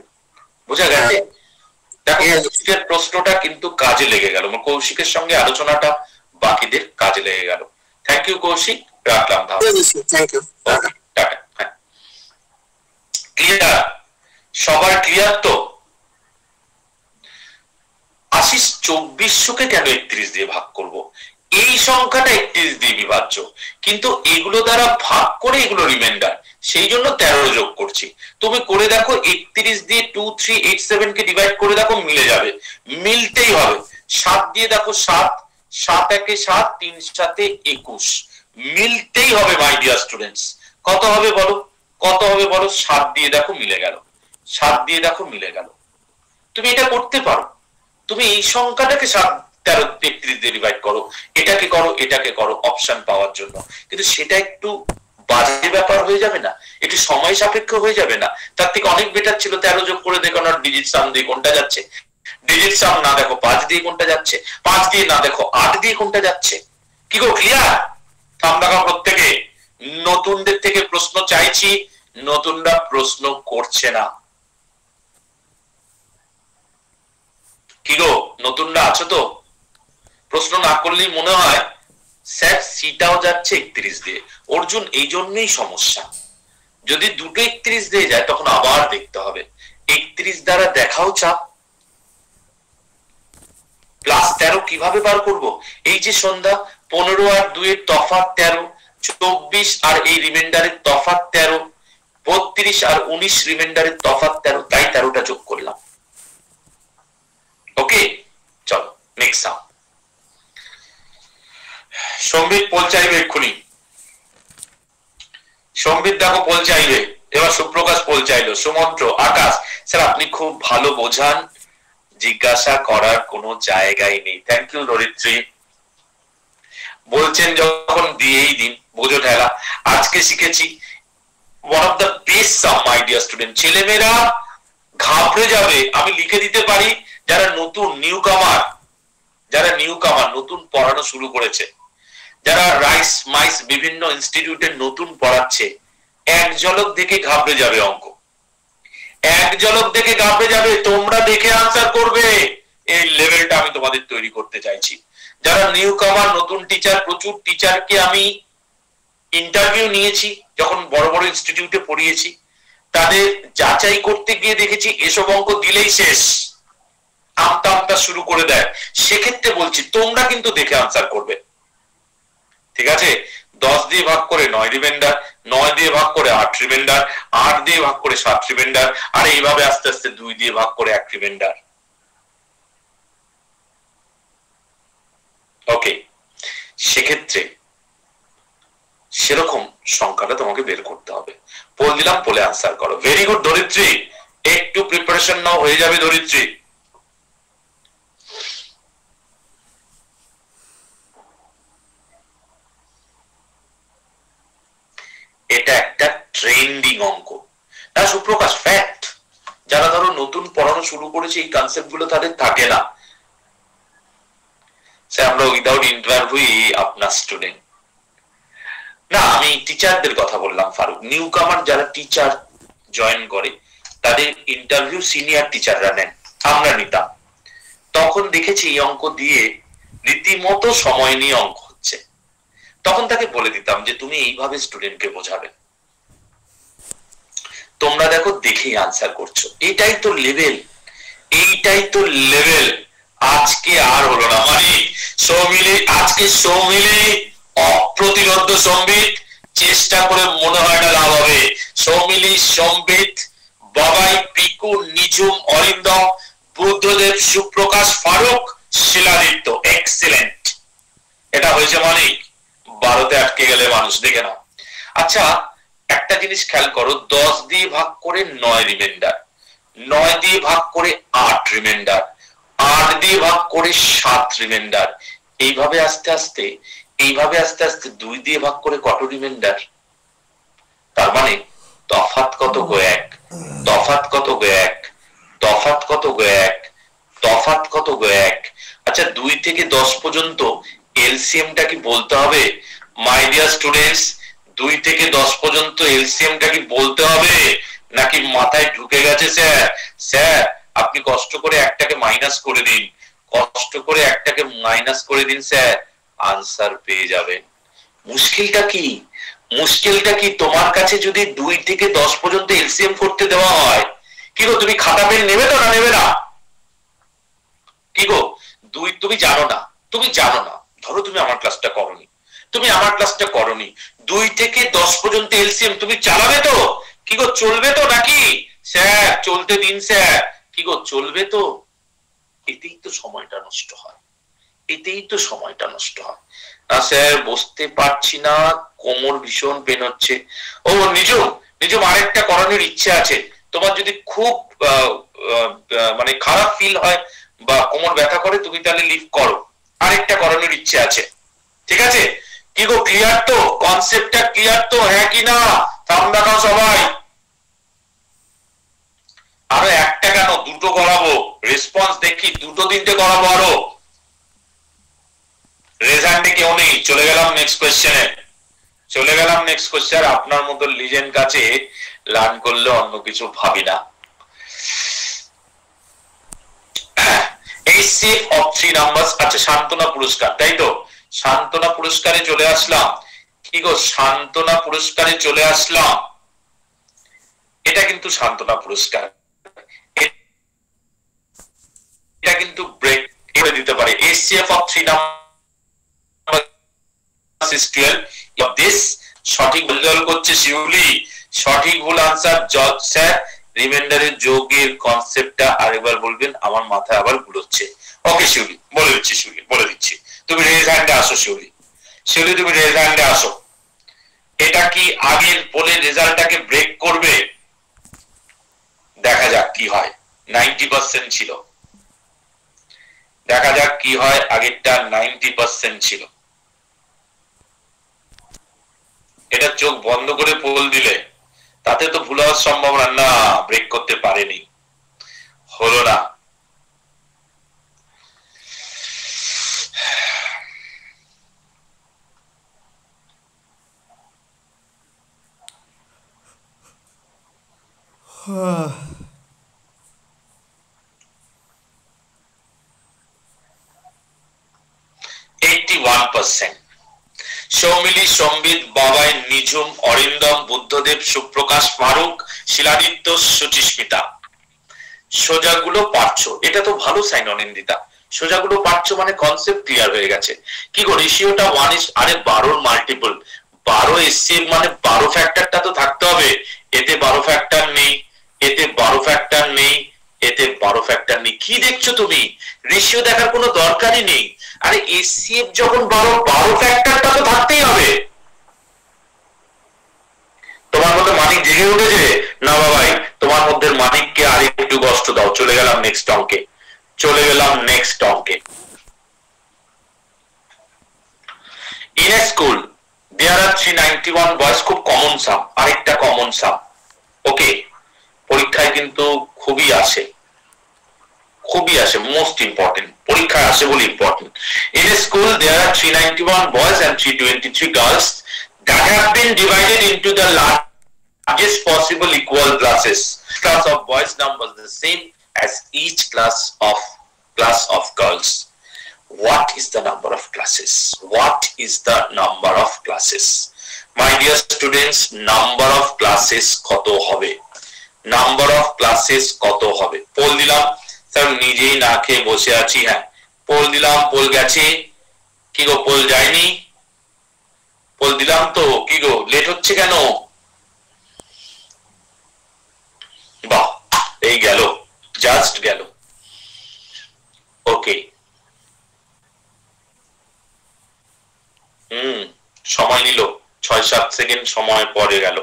Speaker 1: বোঝা গেছে? দেখো কৌশিকের প্রশ্নটা কিন্তু কাজে লেগে গেল, কৌশিকের সঙ্গে আলোচনাটা বাকিদের কাজে লেগে গেল। থ্যাংক ইউ কৌশিক, রাখলাম তাহলে। ক্লিয়ার? সবার ক্লিয়ার তো? আশিস 2400কে কেন 31 দিয়ে ভাগ করব? এই সংখ্যাটা 31 দিয়ে বিভাজ্য, কিন্তু এগুলো দ্বারা ভাগ করে এগুলো রিমাইন্ডার, সেই জন্য 13 যোগ করছি। তুমি করে দেখো 31 দিয়ে 2387 কে ডিভাইড করে দেখো, মিলে যাবে, মিলতেই হবে। 7 দিয়ে দেখো 7, 7 একে 7, 3 7 21, মিলতেই হবে মাই ডিয়ার স্টুডেন্টস। কত হবে বলো, কত হবে বলো? 7 দিয়ে দেখো মিলে গেল, 7 দিয়ে দেখো মিলে গেল। তুমি এটা করতে পারো, তুমি এই সংখ্যাটাকে 7, 13, 33 দিয়ে ডিভাইড করো, এটাকে করো, এটাকে করো অপশন পাওয়ার জন্য, কিন্তু সেটা একটু বাজে ব্যাপার হয়ে যাবে না? একটু সময় সাপেক্ষ হয়ে যাবে না? তার থেকে অনেক বেটার ছিল 13 যোগ করে দেখো না ডিজিট সাম দিয়ে কোনটা যাচ্ছে, ডিজিট সাম না দেখো 5 দিয়ে কোনটা যাচ্ছে, 5 দিয়ে না দেখো 8 দিয়ে কোনটা যাচ্ছে। কি গো ক্লিয়ার? থাম দেখো প্রত্যেকে, নতুনদের থেকে প্রশ্ন চাইছি, নতুনরা প্রশ্ন করছে না। কি গো নতুনরা আছো তো? প্রশ্ন না করলেই মনে হয় স্যার সিটাও যাচ্ছে 31 দিয়ে। অর্জুন এই জন্যই সমস্যা, যদি দুটো 31 দিয়ে যায় তখন আবার দেখতে হবে। 31 দ্বারা দেখাও চাপ, প্লাস 13 কিভাবে বার করব? এই যে সন্ধ্যা 15 আর 2 এর তফাৎ 13, 24 আর এই রিমাইন্ডারের তফাৎ 13, 32 আর 19 রিমাইন্ডারের তফাৎ 13, তাই 13টা যোগ করলাম। ওকে চলো নেক্সট সাম। সম্বিত পোল চাইবে এক্ষুনি, সম্বিত দেখো পোল চাইবে, এবার সুপ্রকাশ পোল চাইলো, সুমন্ত্র, আকাশ। স্যার আপনি খুব ভালো বোঝান, জিজ্ঞাসা করার কোনো জায়গায় নেই। থ্যাংক ইউ ধরিত্রী। বলছেন যখন দিয়েই দিন, বোঝো ঠেলা। আজকে শিখেছি one of the best some my dear student. ছেলেমেয়েরা ঘাবড়ে যাবে, আমি লিখে দিতে পারি যারা নতুন নিউ কামার, যারা নিউ কামার নতুন পড়ানো শুরু করেছে, যারা রাইস মাইস বিভিন্ন ইনস্টিটিউটে নতুন পড়াচ্ছে, এক ঝলক দেখে ঘাবড়ে যাবে অঙ্ক, এক ঝলক দেখে ঘাবড়ে যাবে। তোমরা দেখে আনসার করবে, এই লেভেলটা আমি তোমাদের তৈরি করতে চাইছি। যারা নিউ কামার নতুন টিচার, প্রচুর টিচারকে আমি ইন্টারভিউ নিয়েছি যখন বড় বড় ইনস্টিটিউটে পড়িয়েছি, তাদের যাচাই করতে গিয়ে দেখেছি এসব অঙ্ক দিলেই শেষ, আমতা আমতা শুরু করে দেয়। সেক্ষেত্রে বলছি তোমরা কিন্তু দেখে আনসার করবে, ঠিক আছে? 10 দিয়ে ভাগ করে 9 রিমাইন্ডার, 9 দিয়ে ভাগ করে 8 রিমাইন্ডার, 8 দিয়ে ভাগ করে 7 রিমাইন্ডার, আর এইভাবে আস্তে আস্তে 2 দিয়ে ভাগ করে 1 রিমাইন্ডার। ওকে, সেক্ষেত্রে সেরকম সংখ্যাটা তোমাকে বের করতে হবে। পোল দিলাম, পোলে আনসার করো। ভেরি গুড ধরিত্রী, একটু প্রিপারেশন নাও, হয়ে যাবে ধরিত্রী। এটা একটা ট্রেন্ডিং অঙ্ক না সুপ্রকাশ, ফ্যাক্ট। যারা ধরো নতুন পড়ানো শুরু করেছে এই কনসেপ্ট গুলো তাদের থাকে না। স্যার আমরা উইদাউট ইন্টারভিউ আপনার স্টুডেন্ট, না, আমি টিচারদের কথা বললাম ফারুক। নিউ কামার যারা টিচার জয়েন করে তাদের ইন্টারভিউ সিনিয়র টিচাররা নেন, আমরা নিতাম। তখন দেখেছি এই অঙ্ক দিয়ে রীতিমতো সময় নিয়ে অঙ্ক হচ্ছে, তখন তাকে বলে দিতাম যে তুমি এইভাবে স্টুডেন্টকে বোঝাবে। তোমরা দেখো দেখেই আনসার করছো, এটাই তো লেভেল, এইটাই তো লেভেল। আজকে আর হলো না, মানে সৌমিলি আজকে সৌমিলি অপ্রতিরোধ সম্বিত, চেষ্টা করে মনে হয় না লাভ হবে। সৌমিলি, সম্বিত, বাবাই, পিকু, নিজুম, অরিন্দম, বুদ্ধদেব, সুপ্রকাশ, ফারুক, শিলাদিত্য, এক্সিলেন্ট। এটা হয়েছে মানে 12তে আটকে গেলে মানুষ, দেখে নাও। আচ্ছা একটা জিনিস খেয়াল করো, 10 দিয়ে ভাগ করে 9 রিমাইন্ডার, 9 দিয়ে ভাগ করে 8 রিমাইন্ডার, 8 দিয়ে ভাগ করে 7 রিমাইন্ডার, এইভাবে আস্তে আস্তে 2 দিয়ে ভাগ করে কত রিমাইন্ডার? তার মানে তফাৎ কত গো 1, তফাৎ কত গো 1, তফাৎ কত গো 1, তফাৎ কত গো 1। আচ্ছা 2 থেকে 10 পর্যন্ত এলসিএমটা কি বলতে হবে? মাই ডিয়ার স্টুডেন্টস, 2 থেকে 10 পর্যন্ত এলসিএমটা কি বলতে হবে নাকি মাথায় ঢুকে গেছে? স্যার স্যার আপনি কষ্ট করে একটাকে মাইনাস করে দিন, কষ্ট করে একটাকে মাইনাস করে দিন স্যার, আনসার পেয়ে যাবেন। মুশকিলটা কি? মুশকিলটা কি তোমার কাছে যদি 2 থেকে 10 পর্যন্ত এলসিএম করতে দেওয়া হয়, কি গো তুমি খাতা পেন নেবে তো না নেবে না? কি গো তুমি জানো না, তুমি জানো না, ধরো তুমি আমার ক্লাসটা করোনি, তুমি আমার ক্লাসটা করোনি, 2 থেকে 10 পর্যন্ত এলসিএম তুমি চালাবে তো? কি গো চলবে তো নাকি? স্যার চলতে দিন স্যার, কি গো চলবে তো? এতেই তো সময়টা নষ্ট হয়, এতেই তো সময়টা নষ্ট হয়। না স্যার বসতে পারছি না, কোমর ভীষণ পেন হচ্ছে। ও নিজম আরেকটা করানোর ইচ্ছে আছে, তোমার যদি খুব মানে খারাপ ফিল হয় বা কোমর ব্যথা করে তুমি তাহলে লিভ করো, আরেকটা করানোর ইচ্ছে আছে, ঠিক আছে? কি গো ক্লিয়ার তো? কনসেপ্টটা ক্লিয়ার তো? হ্যাঁ কি না? থাম দেখাও সবাই। আরো একটা কেন, 2টো করাবো, রেসপন্স দেখি 2টো 3টে করাবো আরো। রেজাল্টে কেউ নেই, চলে গেলাম নেক্সট কোয়েশ্চেনে, চলে গেলাম নেক্সট কোয়েশ্চেন। আপনার মতো লিজেন্ড কাছে লার্ন করলে অন্য কিছু ভাবি না। এই সেফ অফ 3 নাম্বারস। আচ্ছা সান্ত্বনা পুরস্কার, তাই তো? সান্ত্বনা পুরস্কারে চলে আসলাম। কি গো সান্ত্বনা পুরস্কারে চলে আসলাম, এটা কিন্তু সান্ত্বনা পুরস্কার, এটা কিন্তু ব্রেক করে দিতে পারে। SCF of 3 numbers is 12 of this. সঠিক বল করছে শিউলি, সঠিক ভুল আনসার জজ স্যার। রিমাইন্ডারের যোগের কনসেপ্টটা আরেকবার বলবেন, আমার মাথায় আবার ঘুরছে। ওকে শিউলি বলে দিচ্ছি, শিউলি বলে দিচ্ছি, তুমি রেজ হ্যান্ডে আসো শিউলি, শিউলি তুমি রেজ হ্যান্ডে আসো। এটা কি আগের বলে রেজাল্টটাকে ব্রেক করবে? দেখা যাক কি হয়। 90% ছিল, দেখা যাক কি হয়। আগেরটা 90% ছিল, এটা চোখ বন্ধ করে পোল দিলে তাতে তো ভুল হওয়ার সম্ভাবনা না, ব্রেক করতে পারেনি, হলো না। সৌমিলি, সম্বিত, বাবাই, নিঝুম, অরিন্দম, বুদ্ধদেব, সুপ্রকাশ, ফারুক, শিলাদিত্য, সুচিস্মিতা। সোজাগুলো পারছো, এটা তো ভালো সাইন অনিন্দিতা। সোজাগুলো পারছো মানে কনসেপ্ট ক্লিয়ার হয়ে গেছে। কি গো রেশিওটা 1 আরে 12 মাল্টিপল, 12 এসসিএফ মানে 12 ফ্যাক্টরটা তো থাকতে হবে। এতে 12 ফ্যাক্টর নেই, এতে 12 ফ্যাক্টর নেই, এতে 12 ফ্যাক্টর নেই। কি দেখছো তুমি? রেশিও দেখার কোনো দরকারই নেই। আরে এসসিএফ যখন 12 ফ্যাক্টরটা তো থাকতেই হবে। তোমার মধ্যে মানিক জেগে উঠেছে না বাবাই? তোমার মধ্যে মানিককে আর একটু কষ্ট দাও। চলে গেলাম নেক্সট অঙ্কে, চলে গেলাম নেক্সট অঙ্কে। In a school there are 391 boys, খুব কমন সাম, আরেকটা কমন সাম। ওকে, পরীক্ষায় কিন্তু খুবই আসে, খুবই আসে, মোস্ট ইম্পর্টেন্ট, পরীক্ষায় আসে বলে important. In a school there are 391 boys and 323 girls, that have been divided into the largest possible equal classes. Class of boys numbers the same as each class of girls. What is the number of classes? What is the number of classes? My dear students, number of classes koto hobe? Number of classes koto hobe? Poll dilam, sir নিজেই না খেয়ে বসে আছি। হ্যাঁ, pole দিলাম, pole গেছে। কি গো, pole যায়নি? পোল দিলাম তো, কি গো লেট হচ্ছে কেন? বাহ, এই গেল, জাস্ট গেল। ওকে, সময় নিল, 6-7 সেকেন্ড সময় পরে গেল।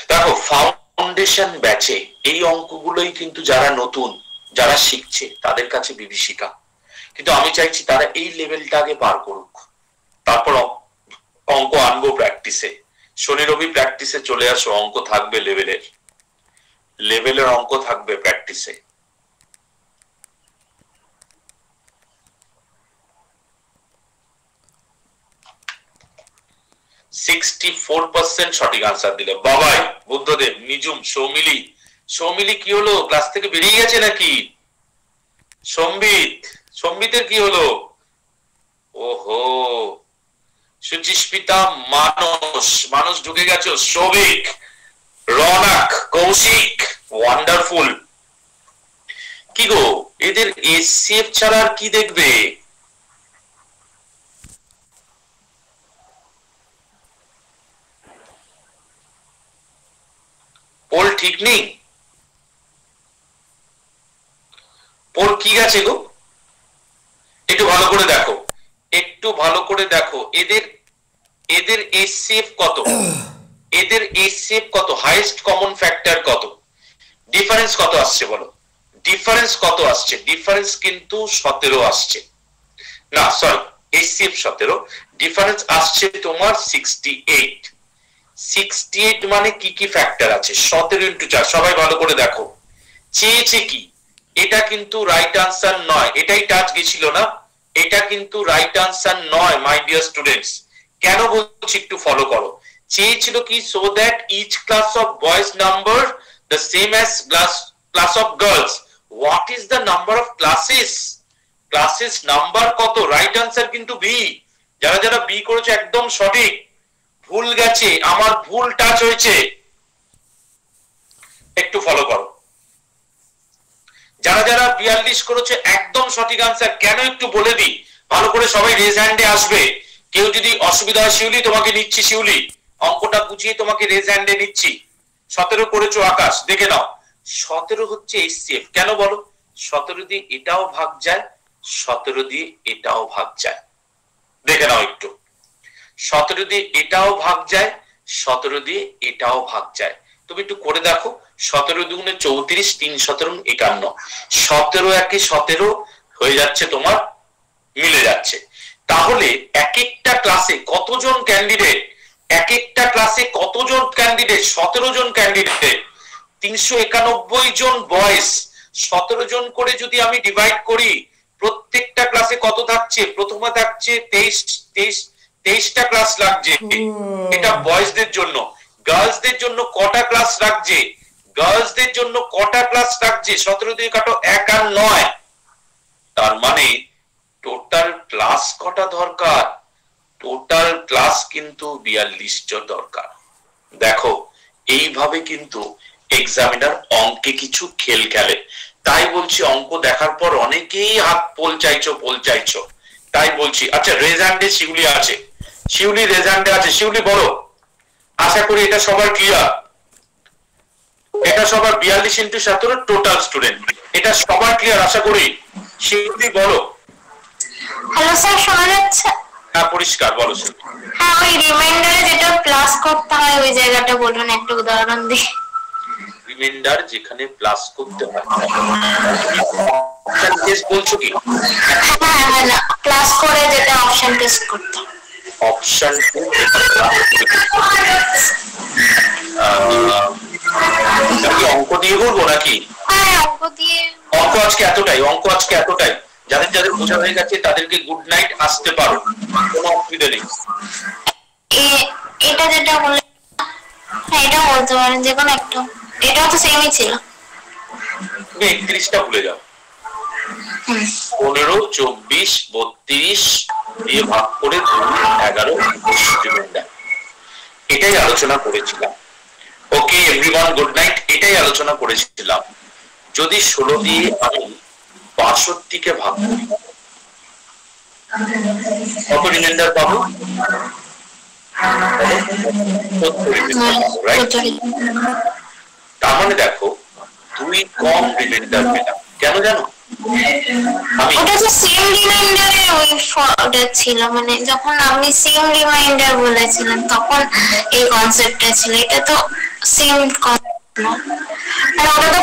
Speaker 1: দেখো, ফাউন্ডেশন ব্যাচে এই অঙ্কগুলোই কিন্তু যারা নতুন, যারা শিখছে তাদের কাছে বিভীষিকা, কিন্তু আমি চাইছি তারা এই লেভেলটা আগে পার করুক, তারপর অঙ্ক আনবো প্র্যাকটিসে। শনি রবি প্র্যাকটিসে চলে আসো, অঙ্ক থাকবে লেভেলের অঙ্ক থাকবে প্র্যাকটিসে। 64% সঠিক আনসার দিলে। বাবাই, বুদ্ধদেব, নিজুম, সৌমিলি কি হলো? ক্লাস থেকে বেরিয়ে গেছে নাকি? সম্বিতের কি হলো? ওহো, সুচিস্মিতা, মানস ঢুকে গেছো, সৌভিক, রৌনক, কৌশিক, ওয়ান্ডারফুল। কি গো, এদের এসসিএফ ছাড়া আর কি দেখবে? পোল ঠিক নেই? পোল কি গেছে গো? একটু ভালো করে দেখো, এদের এসসিএফ কত? হাইয়েস্ট কমন ফ্যাক্টর কত? ডিফারেন্স কত আসছে বলো? ডিফারেন্স কিন্তু 17 আসছে। না, সরি, এসসিএফ 17, ডিফারেন্স আসছে তোমার 68 মানে কি কি ফ্যাক্টর আছে? 17 ইন্টু 4। সবাই ভালো করে দেখো, চেয়েছে কি? এটা কিন্তু রাইট আনসার নয়, এটাই টাচ গেছিল না, এটা কিন্তু রাইট আনসার নয় মাই ডিয়ার স্টুডেন্টস। কেন বলছি একটু ফলো করো। চেয়েছিল কি? So that each class of boys number the same as class of girls. What is the number of classes number কত? রাইট আনসার কিন্তু বি। যারা বি করেছে একদম সঠিক। ভুল গেছে, আমার ভুল টাচ হয়েছে, একটু ফলো করো। যারা 42 করেছে একদম সঠিক আনসার। কেন একটু বলে দিই, ভালো করে সবাই রেজ হ্যান্ডে আসবে। কেউ যদি অসুবিধা হয়, শিউলি তোমাকে নিচ্ছি, শিউলি অঙ্কটা বুঝিয়ে তোমাকে রেজ হ্যান্ডে নিচ্ছি। 17 করেছো আকাশ, দেখে নাও। 17 হচ্ছে এসসিএফ। কেন বলো? 17 দিয়ে এটাও ভাগ যায়, 17 দিয়ে এটাও ভাগ যায়। দেখে নাও একটু, 17 দিয়ে এটাও ভাগ যায়, 17 দিয়ে এটাও ভাগ যায়। তুমি একটু করে দেখো। 17 দুগুণে 34, 3 17 51। 17 একে 17 হয়ে যাচ্ছে তোমার, মিলে যাচ্ছে। তাহলে এক একটা ক্লাসে কতজন ক্যান্ডিডেট? 17 জন ক্যান্ডিডেট, 391 জন বয়েজ। 17 জন করে যদি আমি ডিভাইড করি, প্রত্যেকটা ক্লাসে কত থাকছে? প্রথমে থাকছে 23টা ক্লাস লাগছে, এটা বয়েজদের জন্য। গার্লসদের জন্য কটা ক্লাস রাখছে? 17 দিয়ে কাটো 1 আর 9, তার মানে টোটাল ক্লাস কটা দরকার? টোটাল ক্লাস কিন্তু 42 জন দরকার। দেখো, এইভাবে কিন্তু এক্সামিনার অঙ্কে কিছু খেলে। তাই বলছি, অঙ্ক দেখার পর অনেকেই হাত পোল চাইছো, তাই বলছি। আচ্ছা, রেজান্ডে শিউলি আছে, শিউলি বলো। আশা করি এটা সবার ক্লিয়ার। এটা সবার 42 ইন্টু 17 টোটাল স্টুডেন্ট, এটা সবার ক্লিয়ার আশা করি। শিউলি বলো।
Speaker 2: হ্যালো স্যার, শোনা যাচ্ছে?
Speaker 1: হ্যাঁ, পরিষ্কার, বলো।
Speaker 2: হ্যাঁ, ওই রিমাইন্ডারে যেটা প্লাস করতে হয় ওই জায়গাটা বলুন, একটু উদাহরণ দিয়ে।
Speaker 1: রিমাইন্ডার যেখানে প্লাস করতে হয়, অপশন টেস্ট বলছো কি?
Speaker 2: হ্যাঁ, না, প্লাস করে যেটা অপশন টেস্ট করতে হয়।
Speaker 1: অপশন অঙ্ক দিয়ে করবো নাকি?
Speaker 2: হ্যাঁ, অঙ্ক দিয়ে।
Speaker 1: অঙ্ক আজকে এতটাই। যাদের যাদের বোঝা হয়ে গেছে তাদেরকে গুড নাইট, আসতে পারো, কোনো অসুবিধা নেই।
Speaker 2: এটা যেটা বলে, হ্যাঁ এটাও বলতে পারেন, যে কোনো একটা, এটাও তো সেমই ছিল।
Speaker 1: তুমি 31টা ভুলে যাও, 15, 24, 32 দিয়ে ভাগ করে 11 রিমাইন্ডার, এটাই আলোচনা করেছিলাম। ওকে এভরিওয়ান, গুড নাইট। এটাই আলোচনা করেছিলাম। যদি 16 দিয়ে আমি 62কে ভাগ করি কত রিমাইন্ডার পাবো? তার মানে দেখো 2 কম রিমাইন্ডার পেলাম। কেন জানো?
Speaker 2: ওটা তো সেম রিমাইন্ডারে ওই ওটা ছিল, মানে যখন আপনি সেম রিমাইন্ডার বলেছিলেন তখন এই কনসেপ্টটা ছিল। এটা তো সেম কনসেপ্ট না, আর ওটা তো